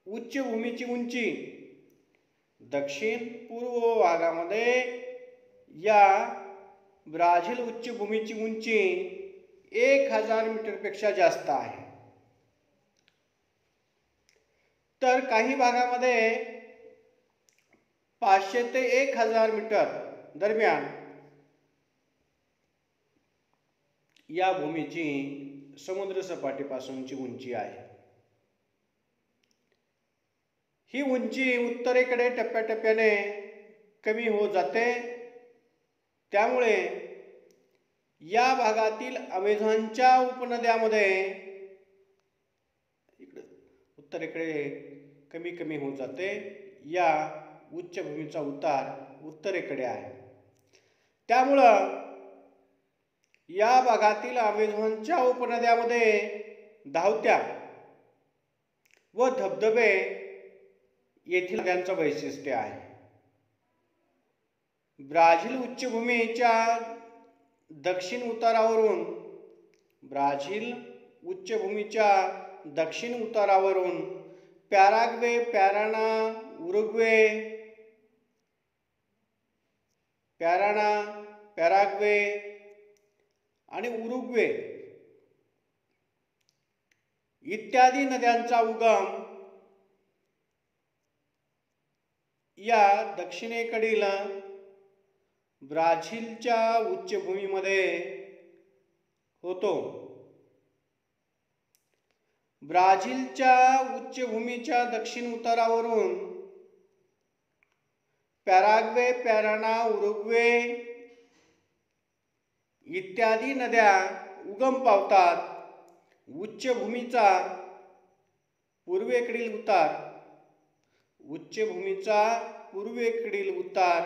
उच्चभूमीची उंची, दक्षिण पूर्व भागामध्ये या ब्राझील उच्चभूमीची उंची 1000 मीटरपेक्षा जास्त आहे. तर काही भागामध्ये 500 ते 1000 मीटर दरम्यान या भूमीची समुद्र सपाटीपासूनची उंची आहे. ही उंची उत्तरेकडे टप्प्याटप्प्याने कमी होत जाते. त्यामुळे या भागातील अमेझॉनच्या उपनद्यामध्ये उत्तरेकडे कमी कमी होत जाते. या उच्चभूमीचा उतार उत्तरेकडे आहे. त्यामुळं या भागातील अमेझॉनच्या उपनद्यामध्ये धावत्या व धबधबे येथील नद्यांचं वैशिष्ट्य आहे. ब्राझील उच्चभूमीच्या दक्षिण उतारावरून पॅराग्वे, पॅराग्वे आणि उरुग्वे इत्यादी नद्यांचा उगम या दक्षिणेकडील ब्राझीलच्या उच्चभूमीमध्ये होतो. ब्राझीलच्या उच्चभूमीच्या दक्षिण उतारावरून पॅराग्वे, पॅराना, उरुग्वे इत्यादी नद्या उगम पावतात. उच्चभूमीचा पूर्वेकडील उतार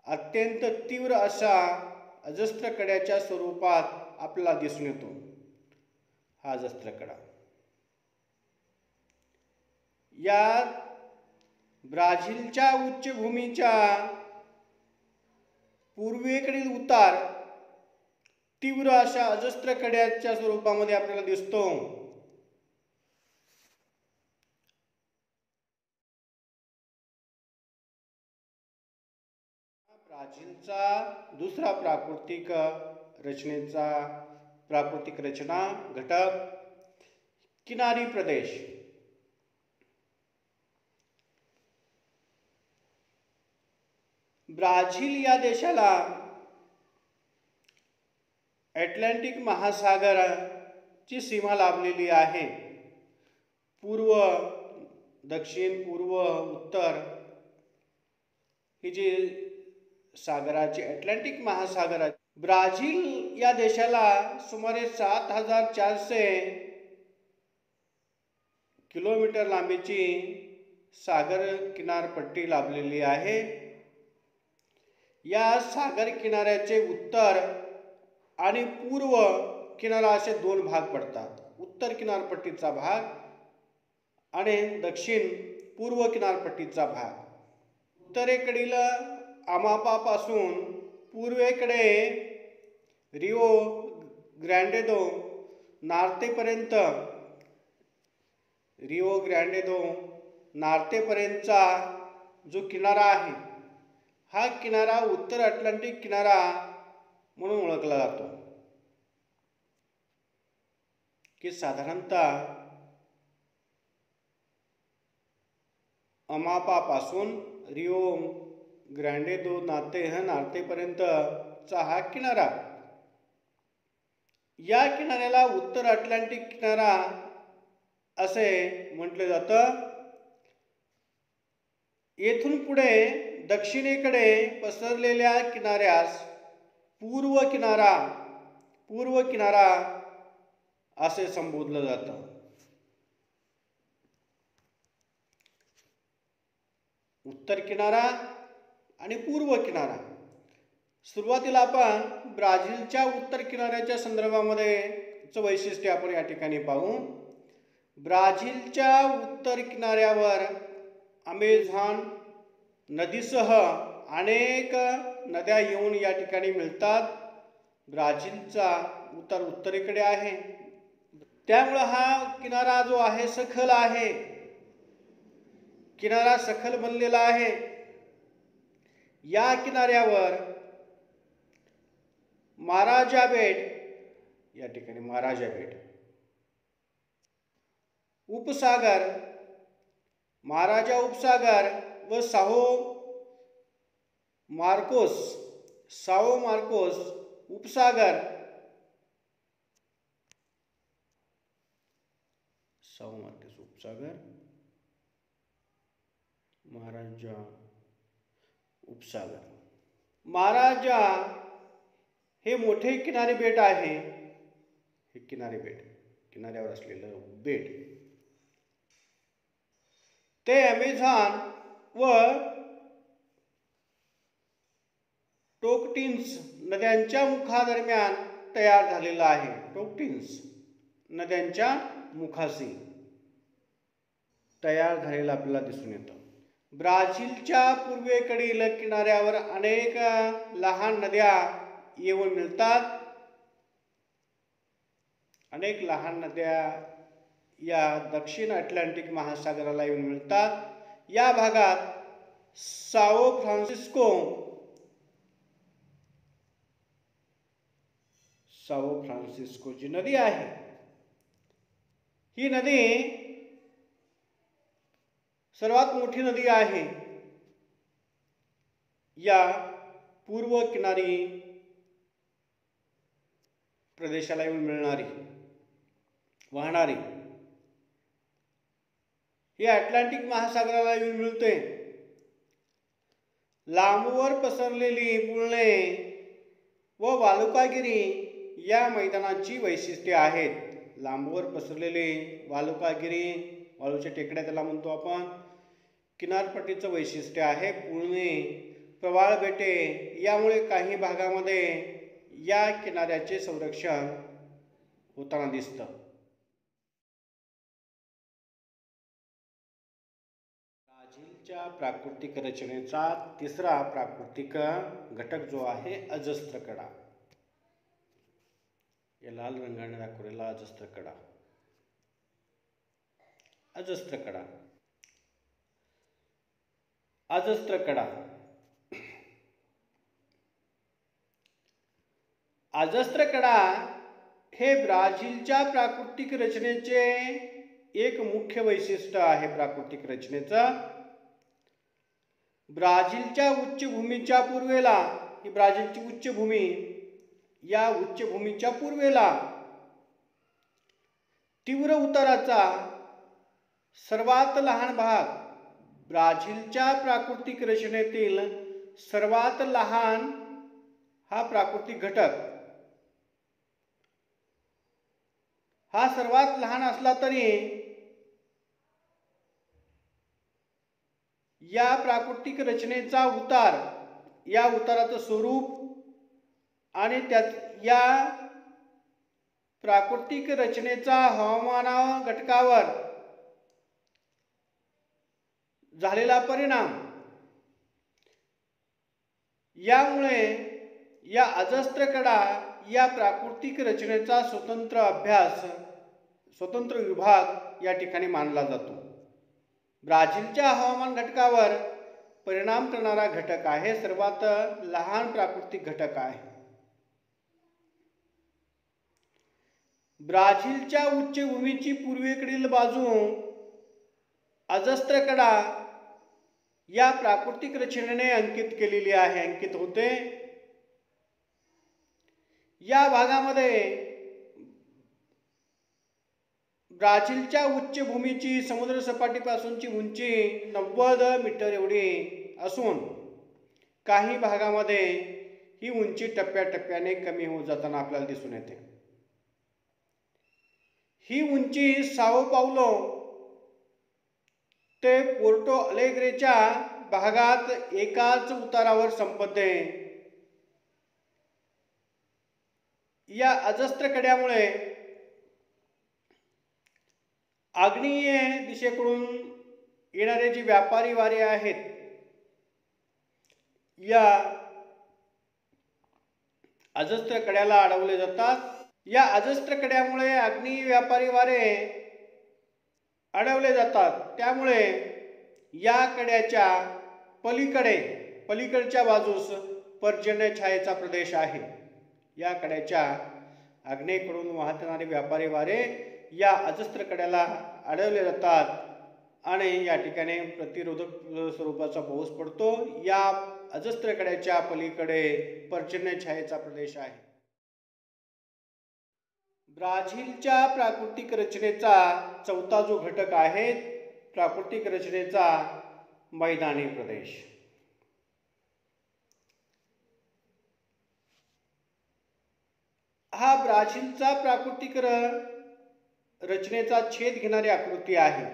अत्यंत तीव्र अशा अजस्त्र कड्याच्या स्वरूपात आपल्याला दिसून येतो. हा अजस्त्र कडा या ब्राझीलच्या उच्चभूमीच्या पूर्वेकडील उतार तीव्र अशा अजस्त्र कड्याच्या स्वरूपामध्ये आपल्याला दिसतो. ब्राझीलचा दुसरा प्राकृतिक रचना घटक किनारी प्रदेश. ब्राझील या देशाला अटलांटिक महासागराची सीमा लाभलेली आहे. पूर्व, दक्षिण, पूर्व, उत्तर ही जी सागराची अटलांटिक महासागराची. ब्राझील या देशाला सुमारे 7400 किलोमीटर लांबीची सागर किनारपट्टी लाभलेली आहे. या सागर किनाऱ्याचे उत्तर आणि पूर्व किनारा असे दोन भाग पडतात. उत्तर किनारपट्टीचा भाग आणि दक्षिण पूर्व किनारपट्टीचा भाग. उत्तरेकडील अमापापासून पूर्वेकडे रिओ ग्रँडे दो नार्तेपर्यंत नार्तेपर्यंतचा जो किनारा आहे हा किनारा उत्तर अटलांटिक किनारा म्हणून ओळखला जातो, की साधारणतः अमापापासून रिओ ग्रँडे दो नार्तेपर्यंतचा हा किनारा, या किनाऱ्याला उत्तर अटलांटिक किनारा असे म्हटले जातं. येथून पुढे दक्षिणेकडे पसरलेल्या किनाऱ्यास पूर्व किनारा असे संबोधलं जातं. उत्तर किनारा आणि पूर्व किनारा. सुरुवातीला आपण ब्राझीलच्या उत्तर किनाऱ्याच्या संदर्भामध्ये वैशिष्ट्य आपण या ठिकाणी पाहू. ब्राझीलच्या उत्तर किनाऱ्यावर अमेझॉन नदीसह अनेक नद्या येऊन या ठिकाणी मिळतात. ब्राझीलचा उत्तरेकडे आहे, त्यामुळे हा किनारा जो आहे सखल आहे, किनारा सखल बनलेला आहे. या किनाऱ्यावर महाराजा बेट, या ठिकाणी महाराजा बेट, उपसागर, महाराजा उपसागर व साओ मार्कोस उपसागर, महाराजा उपसागर. महाराजा हे मोठे किनारे बेट आहे. हे किनाऱ्यावर असलेलं बेट ते अमेझॉन व टोकटिन्स नद्यांच्या मुखादरम्यान तयार झालेला आहे. टोकटिन्स नद्यांच्या मुखाशी तयार झालेला आपल्याला दिसून येतं. ब्राझीलच्या पूर्वेकडील किनाऱ्यावर अनेक लहान नद्या येऊन मिळतात. अनेक लहान नद्या या दक्षिण अटलांटिक महासागराला येऊन मिळतात. या भागात साओ फ्रान्सिस्को जी नदी आहे, ही नदी सर्वात मोठी नदी आहे. या पूर्व किनारी प्रदेशाला येऊन वाहणारी ही अटलांटिक महासागराला येऊन मिळते. लांबवर पसरलेली पुळणे व वालुकागिरी या मैदानाची वैशिष्ट्ये आहेत. लांबवर पसरलेली वालुकागिरी, वाळूच्या टेकड्या त्याला म्हणतो आपण, किनारपट्टीचं वैशिष्ट्य आहे. पुळणे, प्रवाळ बेटे यामुळे काही भागामध्ये या किनाऱ्याचे संरक्षण होताना दिसतं. ब्राझीलच्या प्राकृतिक रचनेचा तिसरा प्राकृतिक घटक जो आहे अजस्त्र कडा. या लाल रंगाने दाखवलेला अजस्त्र कडा. अजस्त्र कडा हे ब्राझीलच्या प्राकृतिक रचनेचे एक मुख्य वैशिष्ट्य आहे. प्राकृतिक रचनेचं ब्राझीलच्या उच्चभूमीच्या पूर्वेला, ही ब्राझीलची उच्चभूमी, या उच्चभूमीच्या पूर्वेला तीव्र उताराचा सर्वात लहान भाग, ब्राझीलच्या प्राकृतिक रचनेतील सर्वात लहान हा प्राकृतिक घटक, हा सर्वात लहान असला तरी या प्राकृतिक रचनेचा उतार, या उताराचं स्वरूप आणि या प्राकृतिक रचनेचा हवामान घटकावर झालेला परिणाम यामुळे या अजस्त्र कडा या प्राकृतिक रचनेचा स्वतंत्र अभ्यास, स्वतंत्र विभाग या ठिकाणी मानला जातो. ब्राझीलच्या हवामान घटकावर परिणाम करणारा घटक आहे, सर्वात लहान प्राकृतिक घटक आहे. ब्राझीलच्या उच्चभूमीची पूर्वेकडील बाजू अजस्त्र कडा या प्राकृतिक रचनेने अंकित केलेली आहे, अंकित होते. या भागामध्ये ब्राझीलच्या उच्चभूमीची समुद्र सपाटीपासूनची उंची 90 मीटर एवढी असून काही भागामध्ये ही उंची टप्प्याटप्प्याने कमी होत जाताना आपल्याला दिसून येते. ही उंची साओ पाउलो ते पोर्टो अलेग्रेच्या भागात एकाच उतारावर संपते. या अजस्त्र कड्यामुळे आग्नेय दिशेकडून येणारे जी व्यापारी वारे आहेत, या अजस्त्र कड्याला अडवले जातात. या अजस्त्र कड्यामुळे आग्नेय व्यापारी वारे अडवले जातात. त्यामुळे या कड्याच्या पलीकडच्या बाजूस पर्जन्य छायेचा प्रदेश आहे. या कड्याच्या आग्नेयेकडून वाहत येणारे व्यापारी वारे या अजस्त्र कड्याला अडवले जातात आणि या ठिकाणी प्रतिरोधक स्वरूपाचा पाऊस पडतो. या अजस्त्र कड्याच्या पलीकडे पर्जन्य छायेचा प्रदेश आहे. ब्राझीलच्या प्राकृतिक रचनेचा चौथा जो घटक आहे, प्राकृतिक रचनेचा मैदानी प्रदेश. हा ब्राझीलचा प्राकृतिक रचनेचा छेद घेणारी आकृती आहे.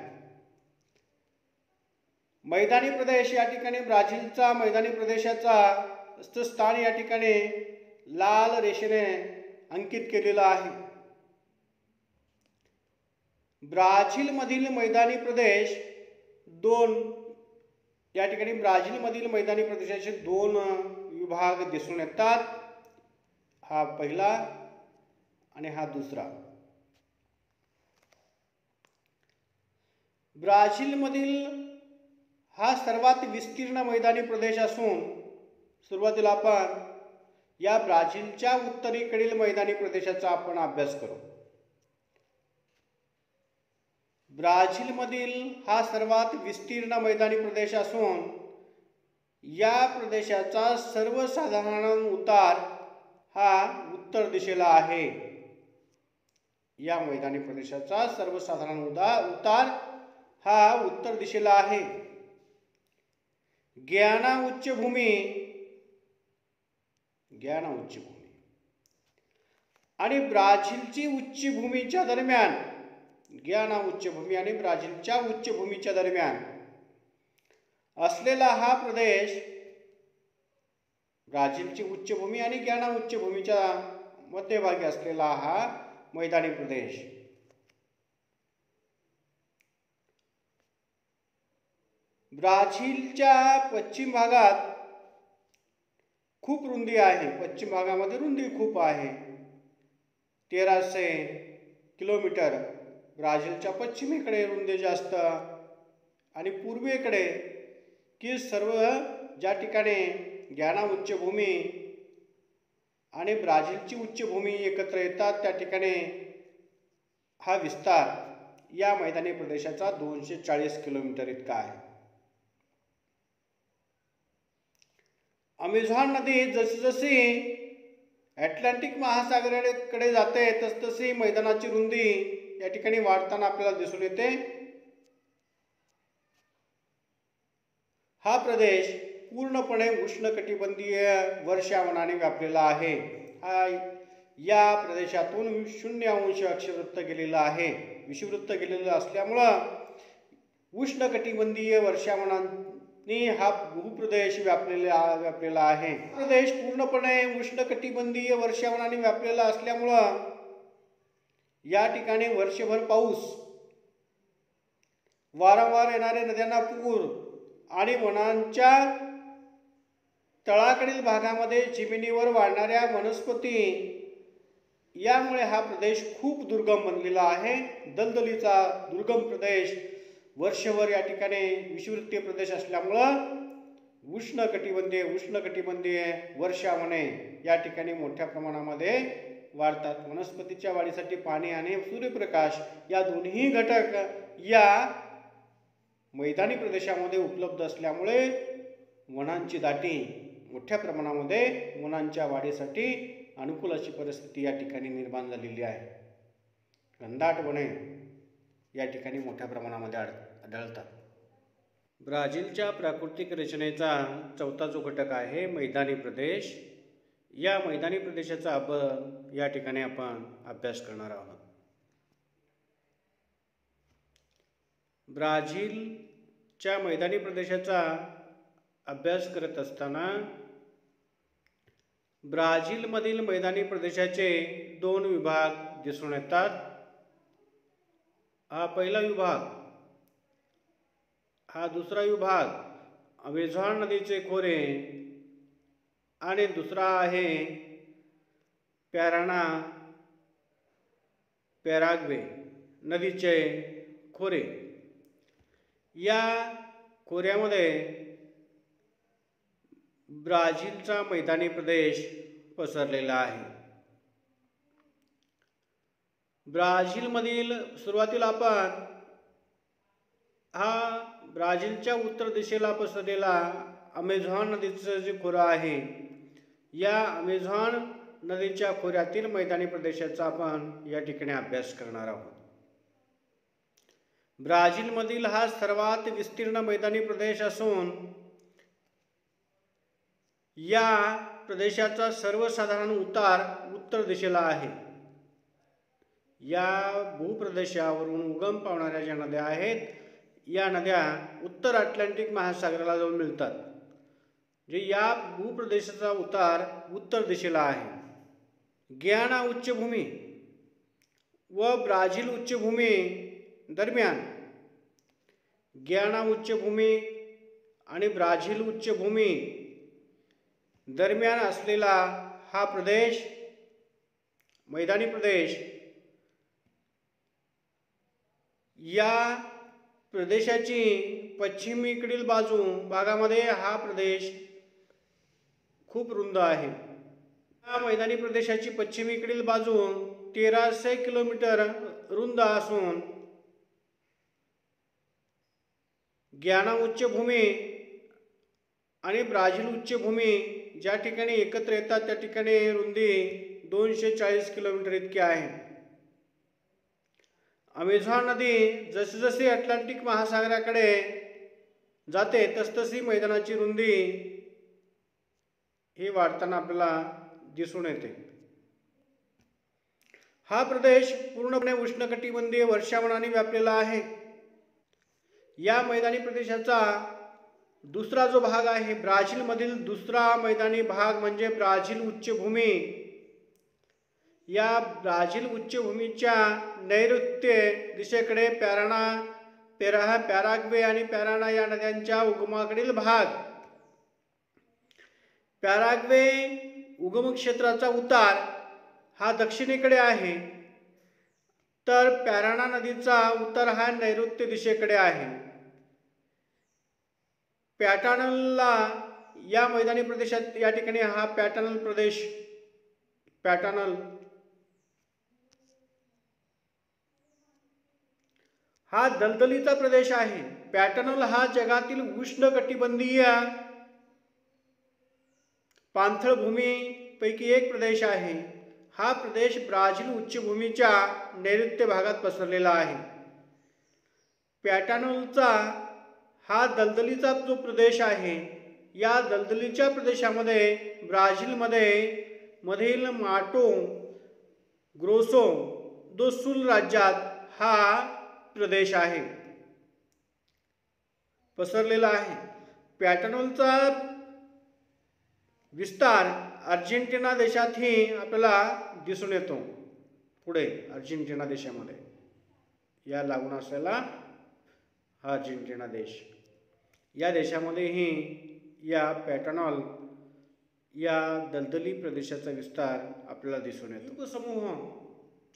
मैदानी प्रदेश या ठिकाणी ब्राझीलचा मैदानी प्रदेशाचा स्थान या ठिकाणी लाल रेषेने अंकित केलेला आहे. ब्राझीलमधील मैदानी प्रदेश या ठिकाणी ब्राझीलमधील मैदानी प्रदेशाचे 2 विभाग दिसून येतात. हा पहिला आणि हा दुसरा. ब्राझीलमधील हा सर्वात विस्तीर्ण मैदानी प्रदेश असून सुरुवातीला आपण या ब्राझीलच्या उत्तरेकडील मैदानी प्रदेशाचा आपण अभ्यास करू. ब्राझीलमधील हा सर्वात विस्तीर्ण मैदानी प्रदेश असून या प्रदेशाचा सर्वसाधारण उतार हा उत्तर दिशेला आहे. या मैदानी प्रदेशाचा सर्वसाधारण उतार हा उत्तर दिशेला आहे. ग्याना उच्चभूमी आणि ब्राझीलची उच्चभूमीच्या दरम्यान, ग्याना उच्चभूमी आणि ब्राझीलच्या उच्चभूमीच्या दरम्यान असलेला हा प्रदेश, ब्राझीलची उच्चभूमी आणि ग्याना उच्चभूमीच्या मध्यभागी असलेला हा मैदानी प्रदेश. ब्राझीलच्या पश्चिम भागात खूप रुंदी आहे. पश्चिम भागामध्ये रुंदी खूप आहे. 1300 किलोमीटर ब्राझीलच्या पश्चिमेकडे रुंदी जास्त आणि पूर्वेकडे की सर्व ज्या ठिकाणी ग्याना उच्चभूमी आणि ब्राझीलची उच्चभूमी एकत्र येतात त्या ठिकाणी हा विस्तार या मैदानी प्रदेशाचा 240 किलोमीटर इतका आहे. अमेझॉन नदी जसजशी अटलांटिक महासागराकडे जाते तसतशी मैदानाची रुंदी या ठिकाणी वाढताना आपल्याला दिसून येते. हा प्रदेश पूर्णपणे उष्णकटिबंधीय वर्षावनाने व्यापलेला आहे. या प्रदेशातून 0° अक्षवृत्त गेलेला आहे. विषुववृत्त गेलेलं असल्यामुळं उष्णकटिबंधीय वर्षावनांनी हा भूप्रदेश व्यापलेला आहे. प्रदेश पूर्णपणे उष्णकटिबंधीय वर्षावनाने व्यापलेला असल्यामुळं या ठिकाणी वर्षभर पाऊस, वारंवार येणारे नद्यांना पूर आणि वनांच्या तळाकडील भागामध्ये जमिनीवर वाढणाऱ्या वनस्पती यामुळे हा प्रदेश खूप दुर्गम बनलेला आहे. दलदलीचा दुर्गम प्रदेश, वर्षभर या ठिकाणी विषुववृत्तीय प्रदेश असल्यामुळं उष्णकटिबंधीय वर्षावने या ठिकाणी मोठ्या प्रमाणामध्ये वाढतात. वनस्पतीच्या वाढीसाठी पाणी आणि सूर्यप्रकाश या दोन्ही घटक या मैदानी प्रदेशामध्ये उपलब्ध असल्यामुळे वनांची दाटी मोठ्या प्रमाणामध्ये वनांच्या वाढीसाठी अनुकूल अशी परिस्थिती या ठिकाणी निर्माण झालेली आहे. घनदाट वने या ठिकाणी मोठ्या प्रमाणामध्ये आढळतात. ब्राझीलच्या प्राकृतिक रचनेचा चौथा जो घटक आहे मैदानी प्रदेश, या मैदानी प्रदेशाचा या ठिकाणी आपण अभ्यास करणार आहोत. ब्राझीलच्या मैदानी प्रदेशाचा अभ्यास करत असताना ब्राझीलमधील मैदानी प्रदेशाचे 2 विभाग दिसून येतात. हा पहिला विभाग, हा दुसरा विभाग अमेझॉन नदीचे खोरे आणि दुसरा आहे पॅराग्वे नदीचे खोरे. या खोऱ्यामध्ये ब्राझीलचा मैदानी प्रदेश पसरलेला आहे. ब्राझीलमधील सुरुवातीला आपण हा ब्राझीलच्या उत्तर दिशेला पसरलेला अमेझॉन नदीचं जे खोरं आहे, या अमेझॉन नदीच्या खोऱ्यातील मैदानी प्रदेशाचा आपण या ठिकाणी अभ्यास करणार आहोत. ब्राझीलमधील हा सर्वात विस्तीर्ण मैदानी प्रदेश असून या प्रदेशाचा सर्वसाधारण उतार उत्तर दिशेला आहे. या भूप्रदेशावरून उगम पावणाऱ्या ज्या नद्या आहेत, या नद्या उत्तर अटलांटिक महासागराला जाऊन मिळतात. जे या भूप्रदेशाचा उतार उत्तर दिशेला आहे. गियाना उच्चभूमी व ब्राझील उच्चभूमी दरम्यान, गियाना उच्चभूमी आणि ब्राझील उच्चभूमी दरम्यान असलेला हा प्रदेश, मैदानी प्रदेश, या प्रदेशाची पश्चिमेकडील भागामध्ये हा प्रदेश खूप रुंद आहे. या मैदानी प्रदेशाची पश्चिमेकडील बाजू 1300 किलोमीटर रुंद असून गियाना उच्चभूमी आणि ब्राझील उच्चभूमी ज्या ठिकाणी एकत्र येतात त्या ठिकाणी रुंदी 240 किलोमीटर इतकी आहे. अमेझॉन नदी जसजशी अटलांटिक महासागराकडे जाते तसतशी मैदानाची रुंदी ही वाढताना आपल्याला दिसून येते. हा प्रदेश पूर्णपणे उष्णकटिबंधीय वर्षावनाने व्यापलेला आहे. या मैदानी प्रदेशाचा दुसरा जो भाग आहे, ब्राझीलमधील दुसरा मैदानी भाग म्हणजे ब्राझील उच्चभूमी. या ब्राझील उच्चभूमीच्या नैऋत्य दिशेकडे पॅराग्वे आणि पॅराना या नद्यांच्या उगमाकडील भाग. पॅराग्वे उगम क्षेत्राचा उतार हा दक्षिणेकडे आहे, तर पॅराना नदीचा उतार हा नैऋत्य दिशेकडे आहे. पॅटानलला या मैदानी प्रदेशात या ठिकाणी हा पॅटानल प्रदेश, पॅटानल हा दलदलीचा प्रदेश आहे. पॅटानल हा जगातील उष्णकटिबंधीय पाणथळ भूमीपैकी एक प्रदेश आहे. हा प्रदेश ब्राझील उच्चभूमीच्या नैऋत्य भागात पसरलेला आहे. पॅटानलचा हा दलदलीचा जो प्रदेश आहे, या दलदलीच्या प्रदेशामध्ये ब्राझीलमधील माटो ग्रोसो दो सुल राज्यात हा प्रदेश आहे, पसरलेला आहे. पॅटानलचा विस्तार अर्जेंटिना देशातही आपल्याला दिसून येतो. पुढे अर्जेंटिना देशामध्ये या लागून असलेला हा अर्जेंटिना देश, या देशामध्येही या पॅटानल या दलदली प्रदेशाचा विस्तार आपल्याला दिसून येतो. द्वीपसमूह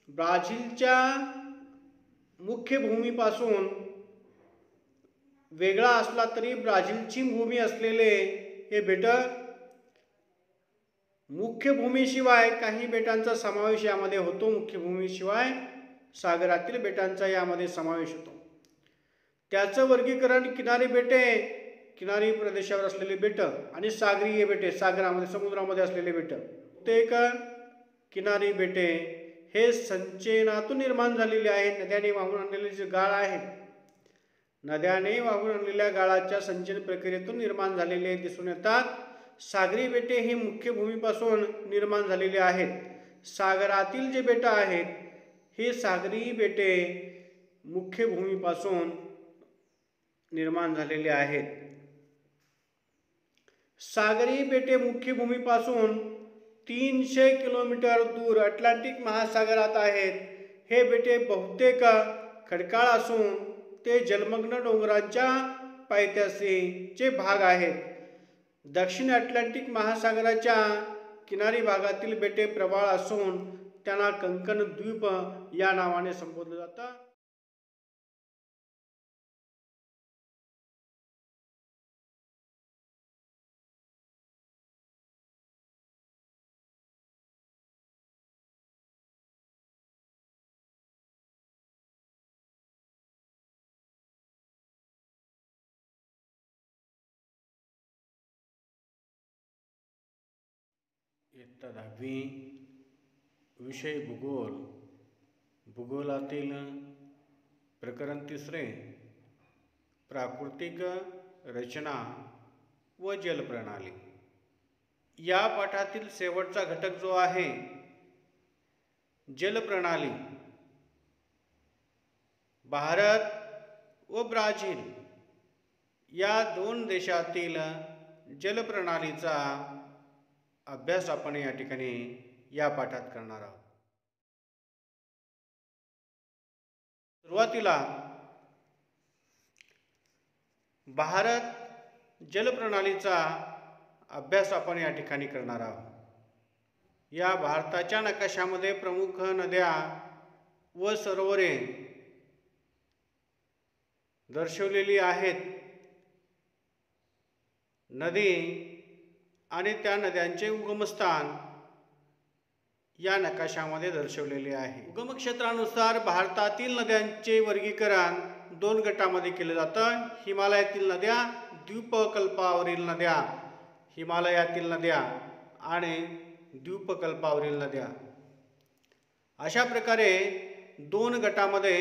ब्राझीलच्या मुख्य भूमीपासून वेगळा असला तरी ब्राझीलची भूमी असलेले हे बेट मुख्य भूमीशिवाय काही बेटांचा समावेश यामध्ये होतो. मुख्य भूमीशिवाय सागरातील बेटांचा यामध्ये समावेश होतो. त्याचं वर्गीकरण किनारी बेटे, किनारी प्रदेशावर असलेले बेट आणि सागरीय बेटे, सागरामध्ये समुद्रामध्ये असलेले बेट. ते किनारी बेटे हे संचयनातून निर्माण झालेले आहेत. नद्याने वाहून आणलेले जे गाळ आहे, नद्याने वाहून आणलेल्या गाळाच्या संचयन प्रक्रियेतून निर्माण झालेले दिसून येतात. सागरी बेटे ही मुख्य भूमीपासून निर्माण झालेली आहेत. सागरातील जे बेटे आहेत हे सागरी बेटे मुख्य भूमीपासून निर्माण झालेले आहेत. सागरी बेटे मुख्य भूमीपासून 300 किलोमीटर दूर अटलांटिक महासागरात आहेत. हे बेटे बहुतेक खडकाळ असून ते जलमग्न डोंगरांच्या पायथ्याचे भाग आहेत. दक्षिण अटलांटिक महासागराच्या किनारी भागातील बेटे प्रबळ असून त्यांना कंकण द्वीप या नावाने संबोधलं जातं. इयत्ता 10वी विषय भूगोल. भूगोलातील प्रकरण 3 प्राकृतिक रचना व जलप्रणाली. या पाठातील शेवटचा घटक जो आहे जलप्रणाली, भारत व ब्राझील या 2 देशातील जलप्रणालीचा अभ्यास आपण या ठिकाणी या पाठात करणार आहोत. सुरुवातीला भारत जलप्रणालीचा अभ्यास आपण या ठिकाणी करणार आहोत. या भारताच्या नकाशामध्ये प्रमुख नद्या व सरोवरे दर्शवलेली आहेत. नदी आणि त्या नद्यांचे उगमस्थान या नकाशामध्ये दर्शवलेले आहे. उगम क्षेत्रानुसार भारतातील नद्यांचे वर्गीकरण 2 गटामध्ये केले जातं. हिमालयातील नद्या, द्वीपकल्पावरील नद्या. हिमालयातील नद्या आणि द्वीपकल्पावरील नद्या अशा प्रकारे 2 गटामध्ये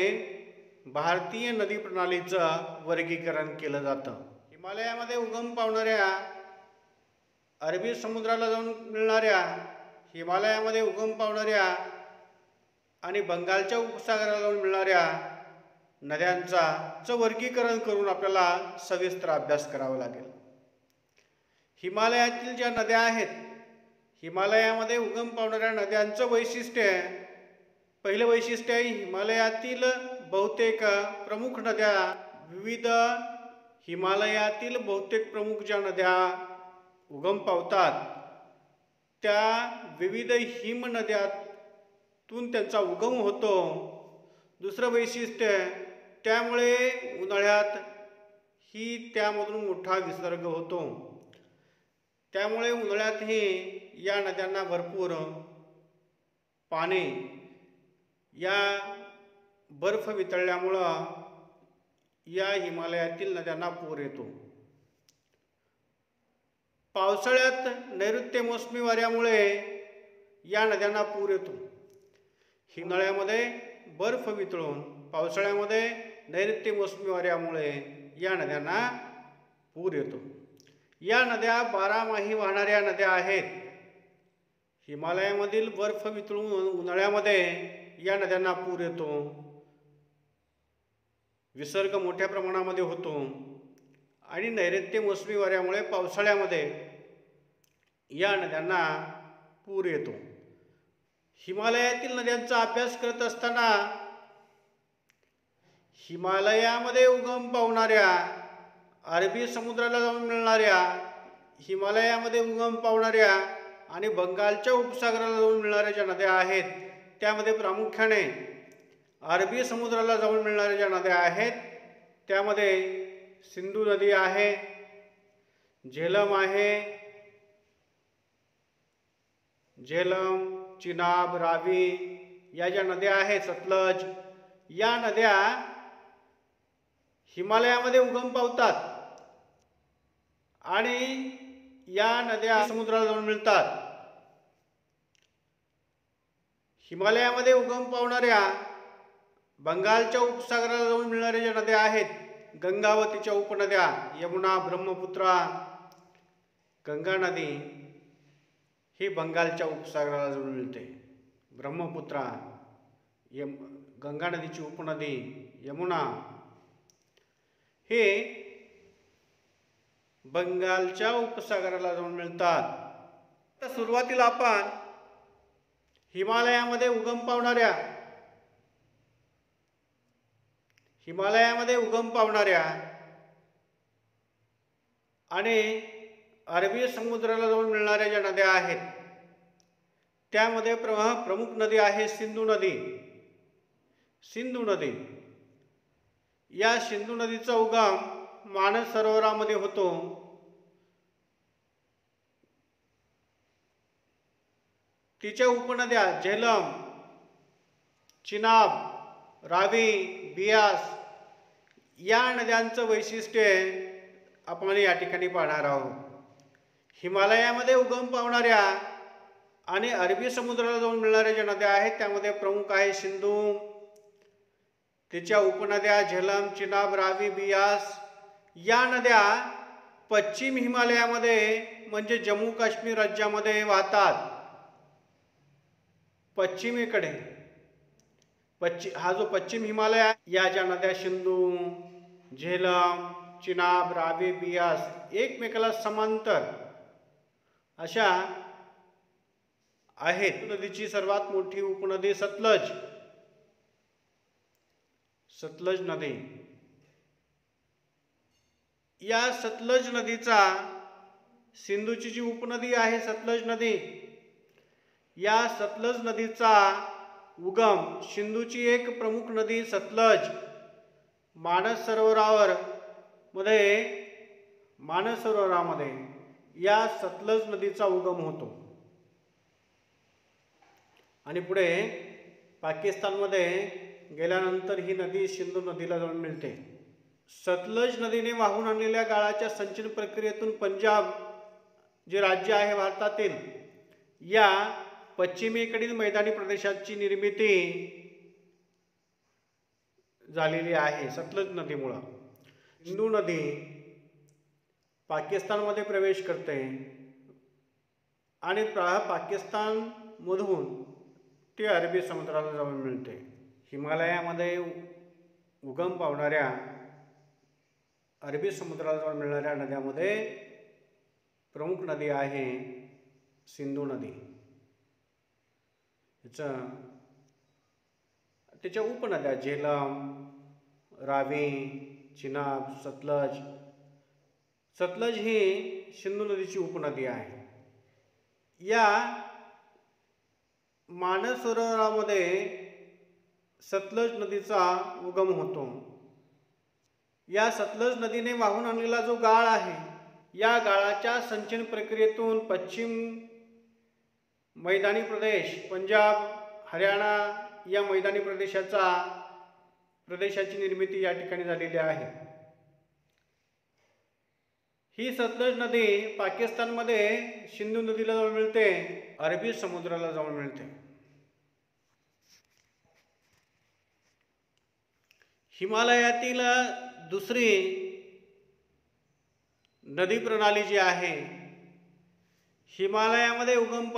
भारतीय नदी प्रणालीचं वर्गीकरण केलं जातं. हिमालयामध्ये उगम पावणाऱ्या, अरबी समुद्राला जाऊन मिळणाऱ्या, हिमालयामध्ये उगम पावणाऱ्या आणि बंगालच्या उपसागराला जाऊन मिळणाऱ्या नद्यांचं वर्गीकरण करून आपल्याला सविस्तर अभ्यास करावा लागेल. हिमालयातील ज्या नद्या आहेत, हिमालयामध्ये उगम पावणाऱ्या नद्यांचं वैशिष्ट्य, पहिलं वैशिष्ट्य आहे हिमालयातील बहुतेक प्रमुख नद्या, विविध हिमालयातील बहुतेक प्रमुख ज्या नद्या उगम पावतात त्या विविध हिमनद्यातून त्यांचा उगम होतो. दुसरं वैशिष्ट्य, त्यामुळे उन्हाळ्यात ही त्यामधून मोठा विसर्ग होतो. त्यामुळे उन्हाळ्यातही या नद्यांना भरपूर पाणी, या बर्फ वितळल्यामुळं या हिमालयातील नद्यांना पूर येतो. पावसाळ्यात नैऋत्य मोसमी वाऱ्यामुळे या नद्यांना पूर येतो. हिवाळ्यामध्ये बर्फ वितळून पावसाळ्यामध्ये नैऋत्य मोसमी वाऱ्यामुळे या नद्यांना पूर येतो. या नद्या 12माही वाहणाऱ्या नद्या आहेत. हिमालयामधील बर्फ वितळून उन्हाळ्यामध्ये या नद्यांना पूर येतो, विसर्ग मोठ्या प्रमाणामध्ये होतो आणि नैऋत्य मोसमी वाऱ्यामुळे पावसाळ्यामध्ये या नद्यांना पूर येतो. हिमालयातील नद्यांचा अभ्यास करत असताना हिमालयामध्ये उगम पावणाऱ्या, अरबी समुद्राला जाऊन मिळणाऱ्या, हिमालयामध्ये उगम पावणाऱ्या आणि बंगालच्या उपसागराला जाऊन मिळणाऱ्या ज्या नद्या आहेत त्यामध्ये प्रामुख्याने अरबी समुद्राला जाऊन मिळणाऱ्या ज्या नद्या आहेत त्यामध्ये सिंधू नदी आहे, झेलम आहे, झेलम, चिनाब, रावी या ज्या नद्या आहेत, सतलज, या नद्या हिमालयामध्ये उगम पावतात आणि या नद्या समुद्राला जाऊन मिळतात. हिमालयामध्ये उगम पावणाऱ्या बंगालच्या उपसागराला जाऊन मिळणाऱ्या ज्या नद्या आहेत, गंगावतीच्या उपनद्या यमुना, ब्रह्मपुत्रा, गंगा नदी ही बंगालच्या उपसागराला जाऊन मिळते. ब्रह्मपुत्रा, गंगा नदीची उपनदी यमुना हे बंगालच्या उपसागराला जाऊन मिळतात. तर सुरुवातीला आपण हिमालयामध्ये उगम पावणाऱ्या आणि अरबी समुद्राला जाऊन मिळणाऱ्या ज्या नद्या आहेत त्यामध्ये प्रमुख नदी आहे सिंधू नदी. या सिंधू नदीचा उगम मानस सरोवरामध्ये होतो. तिच्या उपनद्या झेलम, चिनाब, रावी, बियास या नद्यांचं वैशिष्ट्य आपण या ठिकाणी पाहणार आहोत. हिमालयामध्ये उगम पावणाऱ्या आणि अरबी समुद्राला जाऊन मिळणाऱ्या ज्या नद्या आहेत त्यामध्ये प्रमुख आहे सिंधू, तिच्या उपनद्या झेलम, चिनाब, रावी, बियास. या नद्या पश्चिम हिमालयामध्ये म्हणजे जम्मू काश्मीर राज्यामध्ये वाहतात. पश्चिमेकडे हा जो पश्चिम हिमालय, या ज्या नद्या सिंधू, झेलम, चिनाब, रावी, बियास एकमेकाला समांतर अशा आहेत. नदीची सर्वात मोठी उपनदी सतलज नदी. या सतलज नदीचा सिंधूची जी उपनदी आहे सतलज नदी, या सतलज नदीचा उगम सिंधूची एक प्रमुख नदी सतलज मानस सरोवरामध्ये या सतलज नदीचा उगम होतो आणि पुढे पाकिस्तानमध्ये गेल्यानंतर ही नदी सिंधू नदीला जाऊन मिळते. सतलज नदीने वाहून आणलेल्या गाळाच्या संचलन प्रक्रियेतून पंजाब जे राज्य आहे भारतातील, या पश्चिमेकडील मैदानी प्रदेशाची निर्मिती झालेली आहे सतलज नदीमुळे. सिंधू नदी पाकिस्तानमध्ये प्रवेश करते आणि पाकिस्तानमधून ती अरबी समुद्राला जाऊन मिळते. हिमालयामध्ये उगम पावणाऱ्या अरबी समुद्राला जाऊन मिळणाऱ्या नद्यामध्ये प्रमुख नदी आहे सिंधू नदी. त्याच्या उपनद्या झेलम, रावी, चिनाब, सतलज ही सिंधू नदीची उपनदी आहे. या मानस सरोवरामध्ये सतलज नदीचा उगम होतो. या सतलज नदीने वाहून आणलेला जो गाळ आहे, या गाळाच्या संचलन प्रक्रियेतून पश्चिम मैदानी प्रदेश, पंजाब, हरियाणा या मैदानी प्रदेशाची निर्मिती या ठिकाणी झालेली आहे. ही सतलज नदी पाकिस्तानमध्ये सिंधू नदीला जाऊन मिळते, अरबी समुद्राला जाऊन मिळते. हिमालयातील दुसरी नदी प्रणाली जी आहे, हिमालयामध्ये उगम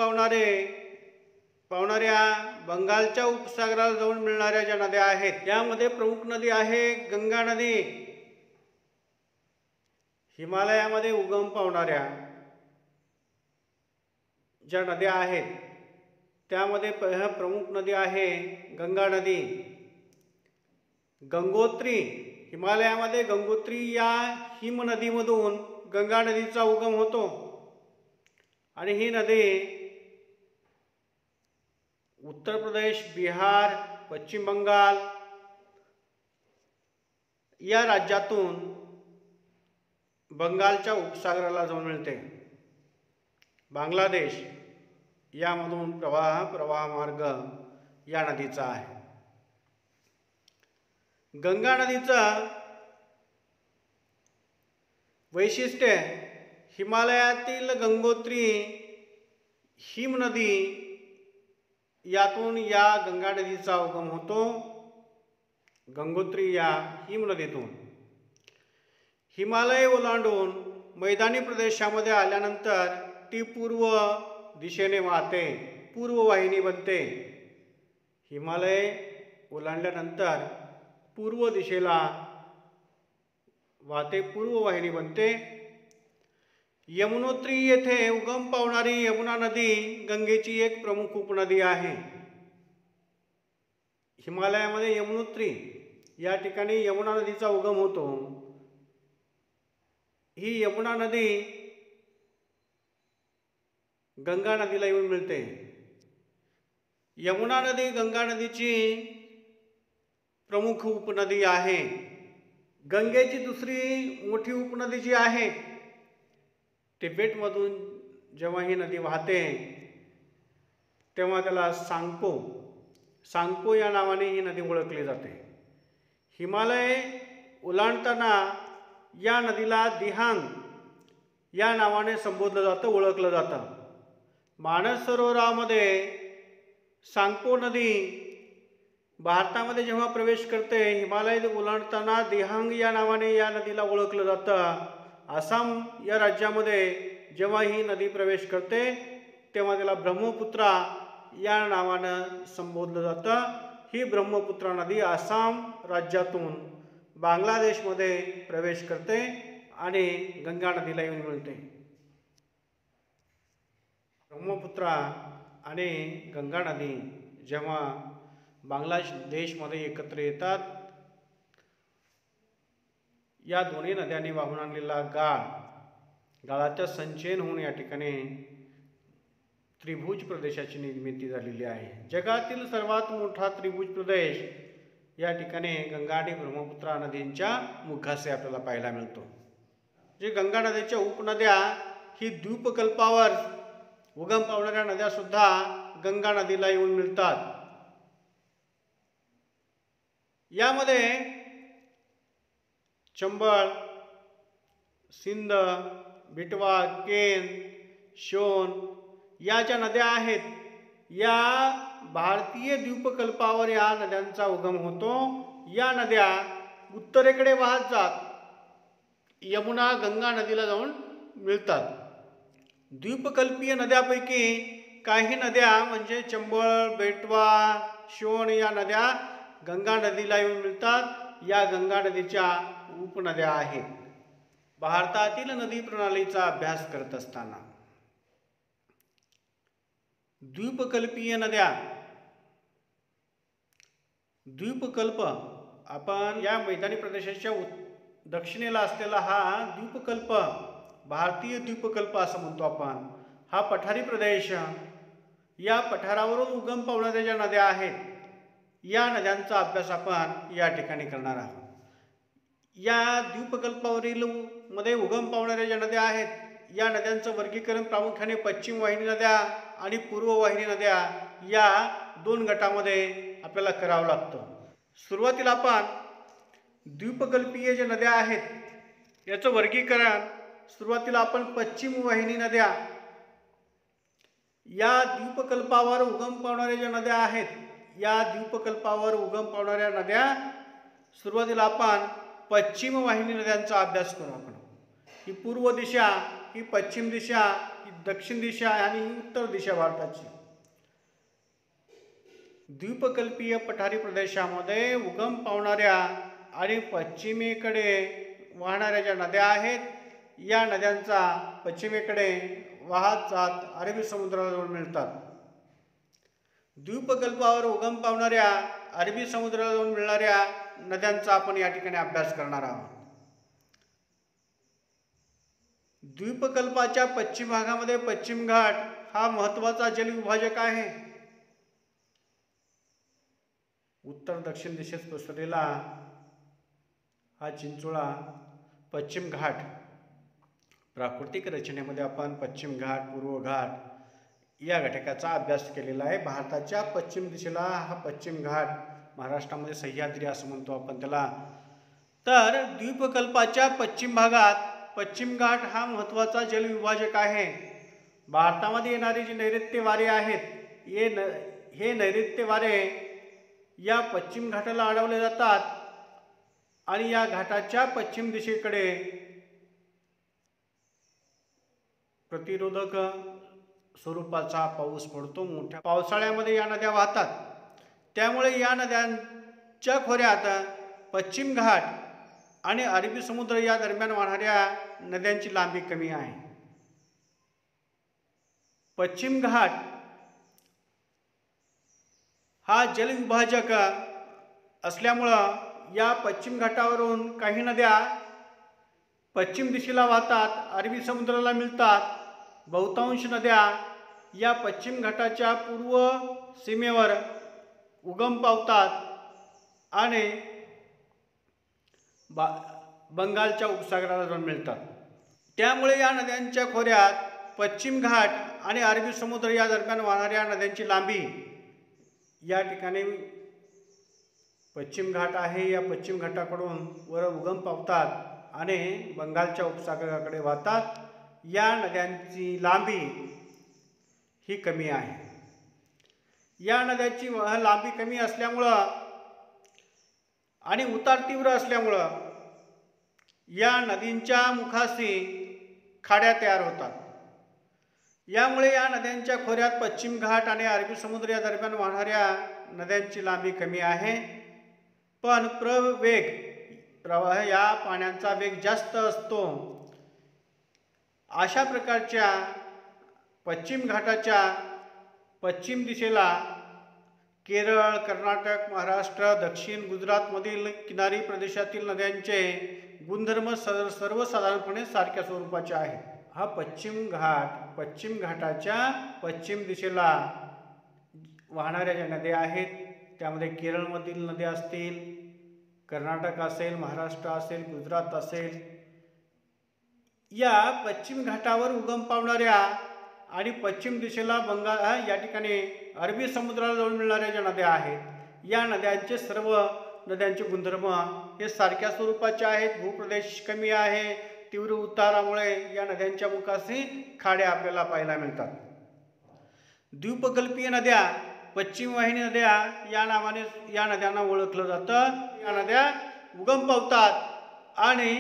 पावणाऱ्या बंगालच्या उपसागराला जाऊन मिळणाऱ्या ज्या नद्या आहेत त्यामध्ये प्रमुख नदी आहे गंगा नदी. हिमालयामध्ये उगम पावणाऱ्या ज्या नद्या आहेत त्यामध्ये प्रमुख नदी आहे गंगा नदी. गंगोत्री, हिमालयामध्ये गंगोत्री या हिमनदीमधून गंगा नदीचा उगम होतो आणि ही नदी उत्तर प्रदेश, बिहार, पश्चिम बंगाल या राज्यातून बंगालच्या उपसागराला जाऊन मिळते. बांगलादेश यामधून प्रवाह मार्ग या नदीचा आहे. गंगा नदीचं वैशिष्ट्य हिमालयातील गंगोत्री हिमनदी यातून या गंगा नदीचा उगम होतो. गंगोत्री या हिमनदीतून हिमालय ओलांडून मैदानी प्रदेशामध्ये आल्यानंतर ती पूर्व दिशेने वाहते, पूर्व वाहिनी बनते. हिमालय ओलांडल्यानंतर पूर्व दिशेला वाहते, पूर्व वाहिनी बनते. यमुनोत्री येथे उगम पावणारी यमुना नदी गंगेची एक प्रमुख उपनदी आहे. हिमालयामध्ये यमुनोत्री या ठिकाणी यमुना नदीचा उगम होतो. ही यमुना नदी गंगा नदीला येऊन मिळते. यमुना नदी गंगा नदीची प्रमुख उपनदी आहे. गंगेची दुसरी मोठी उपनदी जी आहे तिबेटमधून जेव्हा ही नदी वाहते तेव्हा त्याला सांगपो या नावाने ही नदी ओळखली जाते. हिमालय ओलांडताना या नदीला दिहांग या नावाने संबोधलं जातं, ओळखलं जातं. मानस सरोवरामध्ये सांगपो नदी भारतामध्ये जेव्हा प्रवेश करते, हिमालय ओलांडताना दिहांग या नावाने या नदीला ओळखलं जातं. आसाम या राज्यामध्ये जेव्हा ही नदी प्रवेश करते तेव्हा त्याला ब्रह्मपुत्रा या नावानं संबोधलं जातं. ही ब्रह्मपुत्रा नदी आसाम राज्यातून बांगलादेशमध्ये प्रवेश करते आणि गंगा नदीला येऊन मिळते. ब्रह्मपुत्रा आणि गंगा नदी जेव्हा बांगलादेशमध्ये एकत्र येतात, या दोन्ही नद्यांनी वाहून आणलेला गाळाच्या संचयन होऊन या ठिकाणी त्रिभुज प्रदेशाची निर्मिती झालेली आहे. जगातील सर्वात मोठा त्रिभुज प्रदेश या ठिकाणी गंगा आणि ब्रह्मपुत्रा नदींच्या मुखाशी आपल्याला पाहायला मिळतो. जे गंगा नदीच्या उपनद्या ही द्वीपकल्पावर उगम पावणाऱ्या नद्या सुद्धा गंगा नदीला येऊन मिळतात. यामध्ये चंबळ, सिंध, बिटवा, केन, शोन या ज्या नद्या आहेत या भारतीय द्वीपकल्पावर या नद्यांचा उगम होतो. या नद्या उत्तरेकडे वाहत जात यमुना गंगा नदीला जाऊन मिळतात. द्वीपकल्पीय नद्यापैकी काही नद्या म्हणजे चंबळ, बेटवा, शोण या नद्या गंगा नदीला येऊन मिळतात. या गंगा नदीच्या उपनद्या आहेत. भारतातील नदी प्रणालीचा अभ्यास करत असताना द्वीपकल्पीय नद्या, द्वीपकल्प आपण या मैदानी प्रदेशाच्या दक्षिणेला असलेला हा द्वीपकल्प भारतीय द्वीपकल्प असं म्हणतो आपण. हा पठारी प्रदेश, या पठारावरून उगम पावणाऱ्या ज्या नद्या आहेत या नद्यांचा अभ्यास आपण या ठिकाणी करणार आहोत. या द्वीपकल्पावरील मध्ये उगम पावणाऱ्या ज्या नद्या आहेत या नद्यांचं वर्गीकरण प्रामुख्याने पश्चिम वाहिनी नद्या आणि पूर्व वाहिनी नद्या या दोन गटामध्ये आपल्याला करावं लागतं. सुरुवातीला आपण द्वीपकल्पीय ज्या नद्या आहेत याचं वर्गीकरण सुरुवातीला आपण पश्चिम वाहिनी नद्या, या द्वीपकल्पावर उगम पावणाऱ्या ज्या नद्या आहेत या द्वीपकल्पावर उगम पावणाऱ्या नद्या सुरुवातीला आपण पश्चिम वाहिनी नद्यांचा अभ्यास करू. आपण ही पूर्व दिशा, ही पश्चिम दिशा, ही दक्षिण दिशा आणि ही उत्तर दिशा भारताची. द्वीपकल्पीय पठारी प्रदेशामध्ये उगम पावणाऱ्या आणि पश्चिमेकडे वाहणाऱ्या ज्या नद्या आहेत या नद्यांचा पश्चिमेकडे वाहत जात अरबी समुद्राला जाऊन मिळतात. द्वीपकल्पावर उगम पावणाऱ्या अरबी समुद्राला जाऊन मिळणाऱ्या नद्यांचा आपण या ठिकाणी अभ्यास करणार आहोत. द्वीपकल्पाच्या पश्चिम भागामध्ये पश्चिम घाट हा महत्त्वाचा जलविभाजक आहे. उत्तर दक्षिण दिशेस पसरलेला हा चिंचोळा पश्चिम घाट, प्राकृतिक रचनेमध्ये आपण पश्चिम घाट, पूर्व घाट या घटकाचा अभ्यास केलेला आहे. भारताच्या पश्चिम दिशेला हा पश्चिम घाट, महाराष्ट्रामध्ये सह्याद्री असं म्हणतो आपण त्याला. तर द्वीपकल्पाच्या पश्चिम भागात पश्चिम घाट हा महत्त्वाचा जलविभाजक आहे. भारतामध्ये येणारी जी नैऋत्य वारे आहेत हे नैऋत्य वारे या पश्चिम घाटाला अडवले जातात आणि या घाटाच्या पश्चिम दिशेकडे प्रतिरोधक स्वरूपाचा पाऊस पडतो. मोठ्या पावसाळ्यामध्ये या नद्या वाहतात. त्यामुळे या नद्यांच्या खोऱ्यात पश्चिम घाट आणि अरबी समुद्र या दरम्यान वाहणाऱ्या नद्यांची लांबी कमी आहे. पश्चिम घाट हा जलविभाजक असल्यामुळं या पश्चिम घाटावरून काही नद्या पश्चिम दिशेला वाहतात, अरबी समुद्राला मिळतात. बहुतांश नद्या या पश्चिम घाटाच्या पूर्व सीमेवर उगम पावतात आणि बंगालच्या उपसागराला जाऊन मिळतात. त्यामुळे या नद्यांच्या खोऱ्यात पश्चिम घाट आणि अरबी समुद्र या दरम्यान वाहणाऱ्या नद्यांची लांबी, या ठिकाणी पश्चिम घाट आहे, या पश्चिम घाटाकडून वर उगम पावतात आणि बंगालच्या उपसागराकडे वाहतात. या नद्यांची लांबी ही कमी आहे. या नद्याची लांबी कमी असल्यामुळं आणि उतार तीव्र असल्यामुळं या नदींच्या मुखाशी खाड्या तयार होतात. यामुळे या नद्यांच्या खोऱ्यात पश्चिम घाट आणि अरबी समुद्र या दरम्यान वाहणाऱ्या नद्यांची लांबी कमी आहे, पण प्रवाह या पाण्याचा वेग जास्त असतो. अशा प्रकारच्या पश्चिम घाटाच्या पश्चिम दिशेला केरळ, कर्नाटक, महाराष्ट्र, दक्षिण गुजरातमधील किनारी प्रदेशातील नद्यांचे गुणधर्म सर्वसाधारणपणे सारख्या स्वरूपाचे आहेत. हा पश्चिम घाटाच्या पश्चिम दिशेला वाहणाऱ्या ज्या नद्या आहेत त्यामध्ये केरळमधील नद्या असतील, कर्नाटक असेल, महाराष्ट्र असेल, गुजरात असेल, या पश्चिम घाटावर उगम पावणाऱ्या आणि पश्चिम दिशेला बंगाल या ठिकाणी अरबी समुद्राला जाऊन मिळणाऱ्या ज्या नद्या आहेत या नद्यांचे सर्व नद्यांचे गुणधर्म हे सारख्या स्वरूपाचे आहेत. भूप्रदेश कमी आहे. तीव्र उतारामुळे या नद्यांच्या मुखाशी खाड्या आपल्याला पाहायला मिळतात. द्वीपकल्पीय नद्या, पश्चिम वाहिनी नद्या या नावाने या नद्यांना ओळखलं जातं. या नद्या उगम पावतात आणि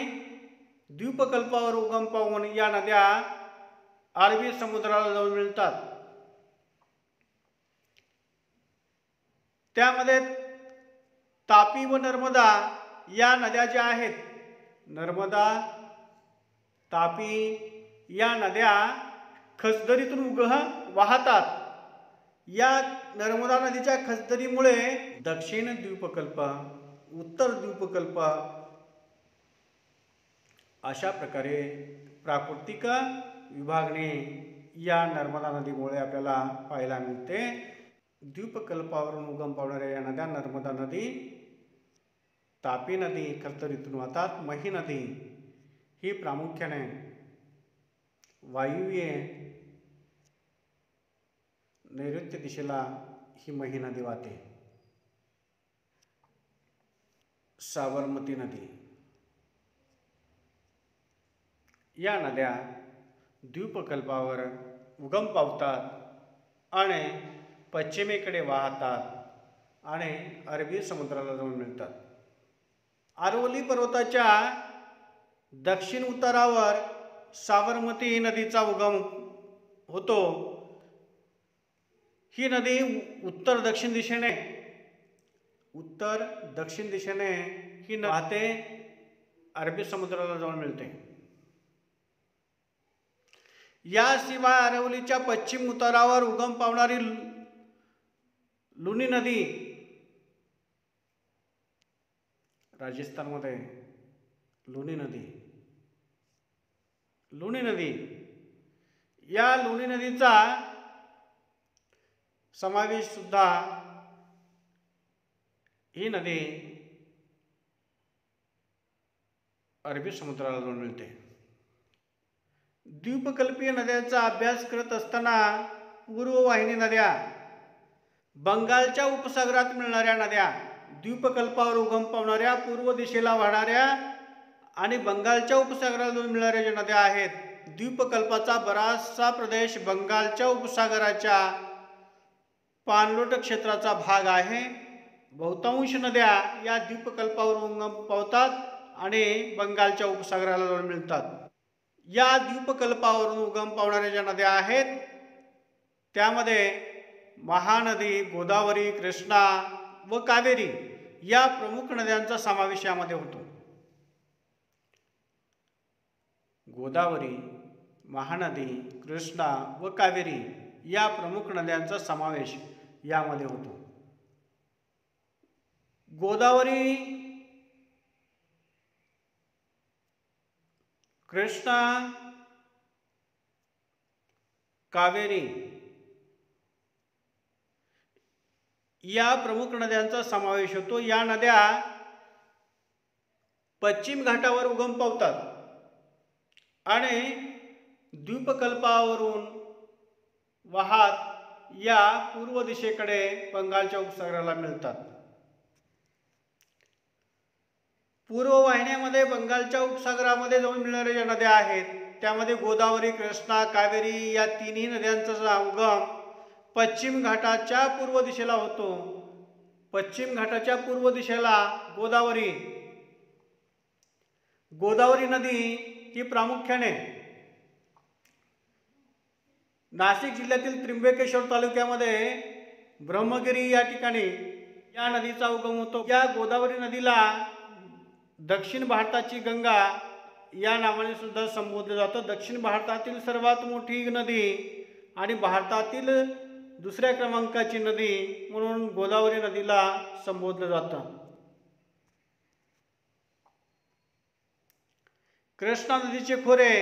द्वीपकल्पावर उगम पावून या नद्या अरबी समुद्राला जाऊन मिळतात. त्यामध्ये तापी व नर्मदा या नद्या ज्या आहेत, नर्मदा, तापी या नद्या खसदरीतून वाहतात. या नर्मदा नदीच्या खसदरीमुळे दक्षिण द्वीपकल्प, उत्तर द्वीपकल्प अशा प्रकारे प्राकृतिक विभागणे या नर्मदा नदीमुळे आपल्याला पाहायला मिळते. द्वीपकल्पावरून उगम पावणाऱ्या या नद्या नर्मदा नदी, तापी नदी खसदरीतून वाहतात. मही नदी ही प्रामुख्याने वायुव्य नैऋत्य दिशेला ही मही नदी वाहते. साबरमती नदी या नद्या द्वीपकल्पावर उगम पावतात आणि पश्चिमेकडे वाहतात आणि अरबी समुद्राला जाऊन मिळतात. अरवली पर्वताच्या दक्षिण उतारावर साबरमती नदीचा उगम होतो. ही नदी उत्तर दक्षिण दिशेने ही वाहते, अरबी समुद्राला जाऊन मिळते. याशिवाय अरवलीच्या पश्चिम उतारावर उगम पावणारी लुनी नदी, राजस्थानमध्ये लुनी नदी या लुनी नदीचा समावेश सुद्धा ही नदी अरबी समुद्राला जाऊन मिळते. द्वीपकल्पीय नद्यांचा अभ्यास करत असताना पूर्ववाहिनी नद्या, बंगालच्या उपसागरात मिळणाऱ्या नद्या, द्वीपकल्पावर उगम पावणाऱ्या पूर्व दिशेला वाहणाऱ्या आणि बंगालच्या उपसागराला जाऊन मिळणाऱ्या ज्या नद्या आहेत, द्वीपकल्पाचा बराचसा प्रदेश बंगालच्या उपसागराच्या पाणलोट क्षेत्राचा भाग आहे. बहुतांश नद्या या द्वीपकल्पावर उगम पावतात आणि बंगालच्या उपसागराला जाऊन मिळतात. या द्वीपकल्पावरून उगम पावणाऱ्या ज्या नद्या आहेत त्यामध्ये महानदी, गोदावरी, कृष्णा व कावेरी या प्रमुख नद्यांचा समावेश यामध्ये होतो. गोदावरी, महानदी, कृष्णा व कावेरी या प्रमुख नद्यांचा समावेश यामध्ये होतो. गोदावरी, कृष्णा, कावेरी या प्रमुख नद्यांचा समावेश होतो. या नद्या पश्चिम घाटावर उगम पावतात आणि द्वीपकल्पावरून वाहत या पूर्व दिशेकडे बंगालच्या उपसागराला मिळतात. पूर्व वाहिन्यामध्ये बंगालच्या उपसागरामध्ये जाऊन मिळणाऱ्या ज्या नद्या आहेत त्यामध्ये गोदावरी, कृष्णा, कावेरी या तिन्ही नद्यांचा उगम पश्चिम घाटाच्या पूर्व दिशेला होतो. पश्चिम घाटाच्या पूर्व दिशेला गोदावरी नदी ही प्रामुख्याने नाशिक जिल्ह्यातील त्र्यंबकेश्वर तालुक्यामध्ये ब्रह्मगिरी या ठिकाणी या नदीचा उगम होतो. या गोदावरी नदीला दक्षिण भारताची गंगा या नावाने सुद्धा संबोधलं जातं. दक्षिण भारतातील सर्वात मोठी नदी आणि भारतातील दुसऱ्या क्रमांकाची नदी म्हणून गोदावरी नदीला संबोधलं जातं. कृष्णा नदीचे खोरे,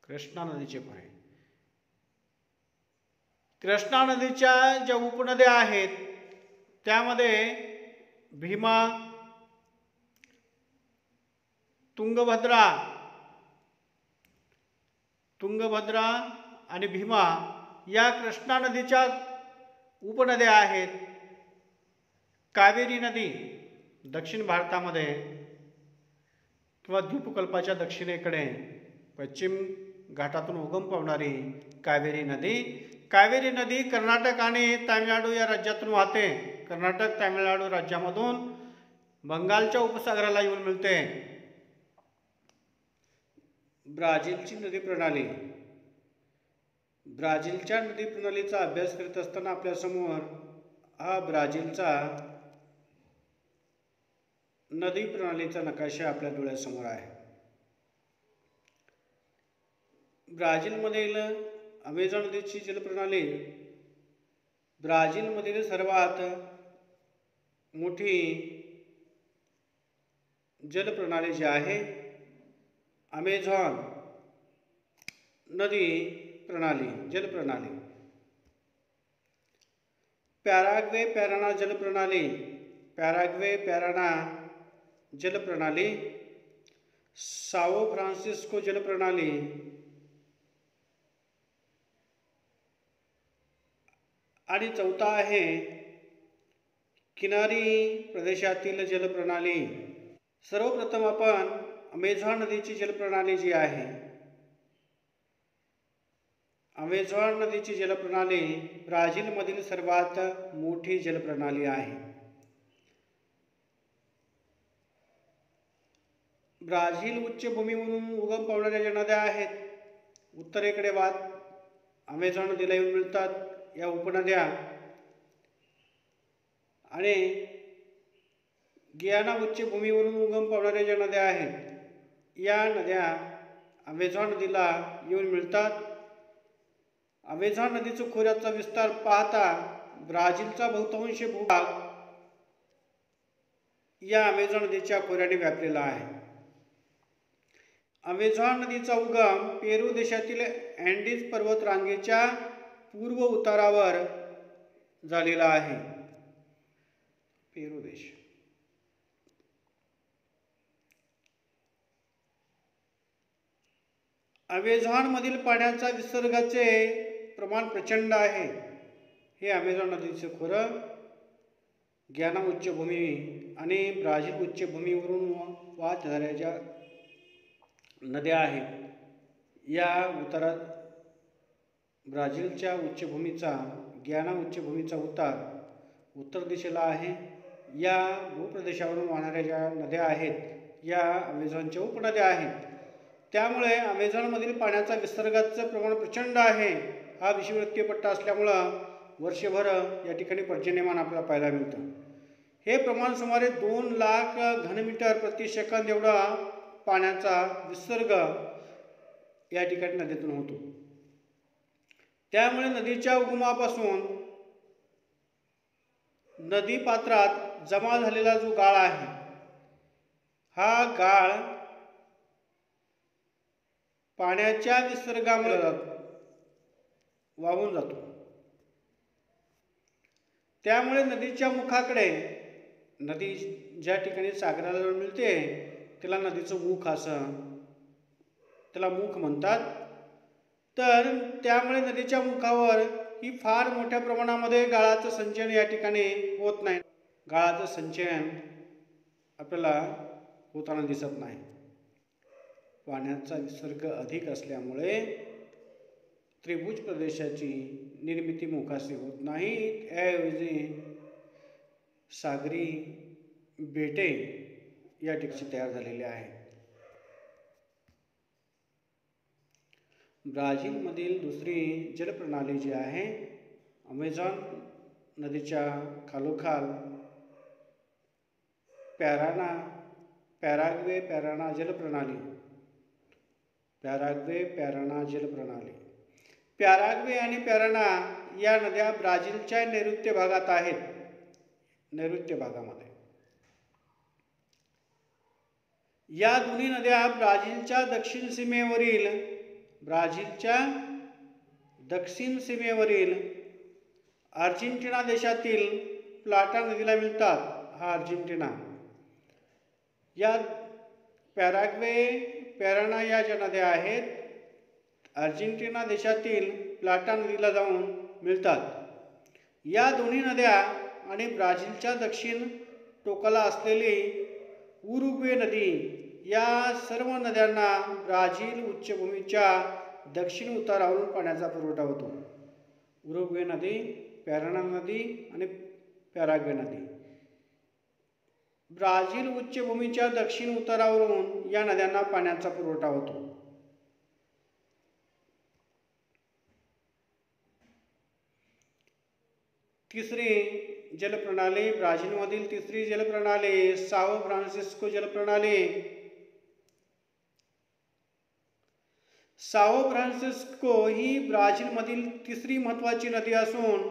कृष्णा नदीच्या ज्या उपनद्या आहेत त्यामध्ये भीमा, तुंगभद्रा आणि भीमा या कृष्णा नदीच्या उपनद्या आहेत. कावेरी नदी दक्षिण भारतामध्ये किंवा द्वीपकल्पाच्या दक्षिणेकडे पश्चिम घाटातून उगम पावणारी कावेरी नदी कर्नाटक आणि तामिळनाडू या राज्यातून वाहते. कर्नाटक, तामिळनाडू राज्यामधून बंगालच्या उपसागराला येऊन मिळते. ब्राझीलची नदी प्रणाली, ब्राझीलच्या नदी प्रणालीचा अभ्यास करत असताना आपल्यासमोर हा ब्राझीलचा नदी प्रणालीचा नकाशा आपल्या डोळ्यासमोर आहे. ब्राझीलमधील अमेझॉन नदीची जलप्रणाली ब्राझीलमधील सर्वात मोठी जलप्रणाली जी आहे अमेझॉन नदी प्रणाली जलप्रणाली. पॅराग्वे पॅराना जलप्रणाली, साओ फ्रान्सिस्को जलप्रणाली आणि चौथा आहे किनारी प्रदेशातील जलप्रणाली. सर्वप्रथम आपण अमेझॉन नदीची जलप्रणाली जी आहे, अमेझॉन नदीची जलप्रणाली ब्राझीलमधील सर्वात मोठी जलप्रणाली आहे. ब्राझील उच्चभूमीवरून उगम पावणाऱ्या ज्या नद्या आहेत उत्तरेकडे वाहत अमेझॉन नदीला येऊन मिळतात. या उपनद्या आणि गियाना उच्चभूमीवरून उगम पावणाऱ्या ज्या नद्या आहेत या नद्या अमेझॉन नदीला येऊन मिळतात. अमेझॉन नदीच्या खोऱ्याचा विस्तार पाहता ब्राझीलचा बहुतांश भूभाग या अमेझॉन नदीच्या खोऱ्याने व्यापलेला आहे. अमेझॉन नदीचा उगम पेरू देशातील अँडीज पर्वत रांगेच्या पूर्व उतारावर झालेला आहे. पेरू देश. अमेझॉनमधील पाण्याचा विसर्गाचे प्रमाण प्रचंड आहे. हे अमेझॉन नदीचे खोरं, ग्याना उच्चभूमी आणि ब्राझील उच्चभूमीवरून वाहत जाणाऱ्या ज्या नद्या आहेत, या उतारात ब्राझीलच्या उच्चभूमीचा, ग्याना उच्चभूमीचा उतार उत्तर दिशेला आहे. या भूप्रदेशावरून वाहणाऱ्या ज्या नद्या आहेत, या अमेझॉनच्या उपनद्या आहेत. त्यामुळे अमेझॉनमधील पाण्याचा विसर्गाचं प्रमाण प्रचंड आहे. हा विषुववृत्तीय पट्टा असल्यामुळं वर्षभर या ठिकाणी पर्जन्यमान आपल्याला पाहायला मिळतं. हे प्रमाण सुमारे 2 लाख घनमीटर प्रति सेकंद एवढा पाण्याचा विसर्ग या ठिकाणी नदीतून होतो. त्यामुळे नदीच्या उगमापासून नदी पात्रात जमा झालेला जो गाळ आहे, हा गाळ पाण्याच्या विसर्गामुळे वाहून जातो. त्यामुळे नदीच्या मुखाकडे, नदी ज्या ठिकाणी सागराला मिळते त्याला नदीचं मुख असं, त्याला मुख म्हणतात. तर त्यामुळे नदीच्या मुखावर ही फार मोठ्या प्रमाणामध्ये गाळाचं संचयन या ठिकाणी होत नाही. गाळाचं संचयन आपल्याला होताना दिसत नाही. पाण्याचा विसर्ग अधिक असल्यामुळे त्रिभुज प्रदेशाची निर्मिती मुखाशी होत नाही. ऐवजी सागरी बेटे या ठिकाणी तयार झालेले आहेत. ब्राझीलमधील दुसरी जलप्रणाली जी आहे, अमेझॉन नदीच्या खालोखाल पॅराग्वे पॅराना जलप्रणाली. पॅराग्वे आणि पॅराना या नद्या ब्राझीलच्या नैऋत्य भागात आहेत. नैऋत्य भागामध्ये या दोन्ही नद्या ब्राझीलच्या दक्षिण सीमेवरील अर्जेंटिना देशातील प्लाटा नदीला मिळतात. हा अर्जेंटिना, या पॅराग्वे पॅराना या ज्या नद्या आहेत, अर्जेंटिना देशातील प्लाटा नदीला जाऊन मिळतात. या दोन्ही नद्या आणि ब्राझीलच्या दक्षिण टोकाला असलेली उरुग्वे नदी, या सर्व नद्यांना ब्राझील उच्चभूमीच्या दक्षिण उतारावरून पाण्याचा पुरवठा होतो. उरुग्वे नदी, पॅराना नदी आणि पॅराग्वे नदी. ब्राझील उच्चभूमीच्या दक्षिण उतारावरून या नद्यांना पाण्याचा पुरवठा होतो. तिसरी जलप्रणाली, ब्राझीलमधील तिसरी जलप्रणाली साओ फ्रान्सिस्को जलप्रणाली. साओ फ्रान्सिस्को ही ब्राझीलमधील तिसरी महत्त्वाची नदी असून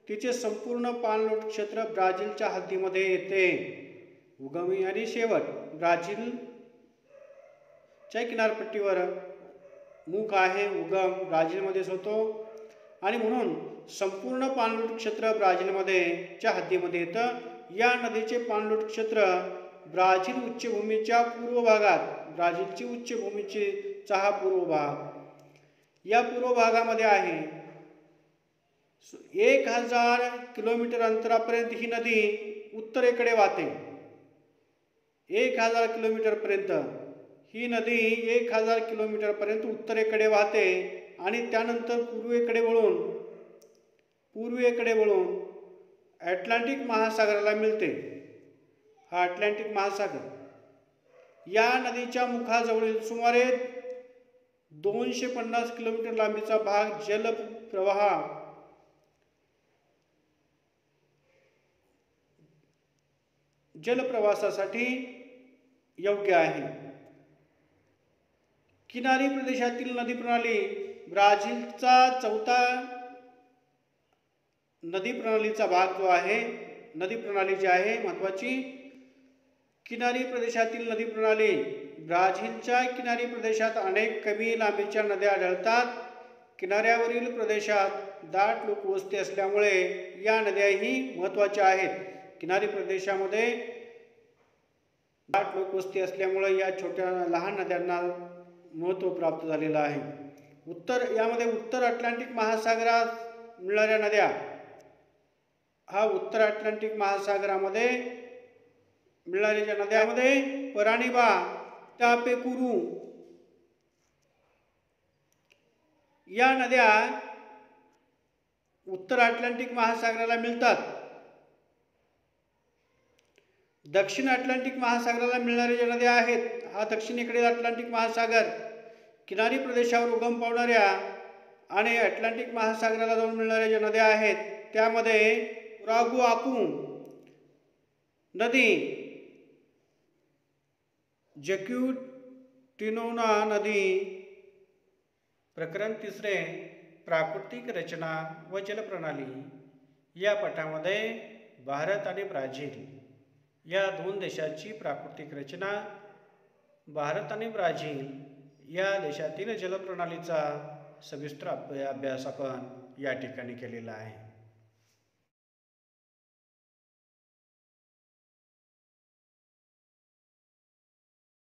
तिचे संपूर्ण पाणलोट क्षेत्र ब्राझीलच्या हद्दीमध्ये येते. उगम आणि शेवट ब्राझीलच्या किनारपट्टीवर मुख आहे. उगम ब्राझीलमध्येच होतो आणि म्हणून संपूर्ण पाणलोट क्षेत्र ब्राझीलमध्ये च्या हद्दीमध्ये येतं. या नदीचे पाणलोट क्षेत्र ब्राझील उच्चभूमीच्या पूर्व भागात, ब्राझीलची उच्चभूमीचा हा पूर्व भाग, या पूर्व भागामध्ये आहे. 1000 किलोमीटर अंतरापर्यंत ही नदी उत्तरेकडे वाहते. 1000 किलोमीटरपर्यंत ही नदी 1000 किलोमीटरपर्यंत उत्तरेकडे वाहते आणि त्यानंतर पूर्वेकडे वळून अटलांटिक महासागराला मिळते. हा अटलांटिक महासागर, या नदीच्या मुखाजवळील सुमारे 250 किलोमीटर लांबीचा भाग जलप्रवासासाठी योग्य आहे. किनारी प्रदेशातील नदी प्रणाली, ब्राझीलचा चौथा नदी प्रणालीचा भाग जो आहे, नदी प्रणाली जी आहे महत्त्वाची, किनारी प्रदेशातील नदी प्रणाली. ब्राझीलच्या किनारी प्रदेशात अनेक कमी लांबीच्या नद्या आढळतात. किनाऱ्यावरील प्रदेशात दाट लोकवस्ती असल्यामुळे या नद्याही महत्त्वाच्या आहेत. किनारी प्रदेशामध्ये दाट लोकवस्ती असल्यामुळे या छोट्या लहान नद्यांना महत्त्व प्राप्त झालेलं आहे. यामध्ये उत्तर अटलांटिक महासागरात मिळणाऱ्या नद्या, हा उत्तर अटलांटिक महासागरामध्ये मिळणाऱ्या ज्या नद्यामध्ये परानिबा, इटापेकुरू या नद्या उत्तर अटलांटिक महासागराला मिळतात. दक्षिण अटलांटिक महासागराला मिळणाऱ्या ज्या नद्या आहेत, हा दक्षिणेकडील अटलांटिक महासागर किनारी प्रदेशावर उगम पावणाऱ्या आणि अटलांटिक महासागराला जाऊन मिळणाऱ्या ज्या नद्या आहेत त्यामध्ये उरागुआकू नदी, जक्यूटिनोना नदी. प्रकरण 3, प्राकृतिक रचना व जलप्रणाली. या पाठामध्ये भारत आणि ब्राझील या दोन देशाची प्राकृतिक रचना, भारत आणि ब्राझील या देशातील जलप्रणालीचा सविस्तर अभ्यास आपण या ठिकाणी केलेला आहे.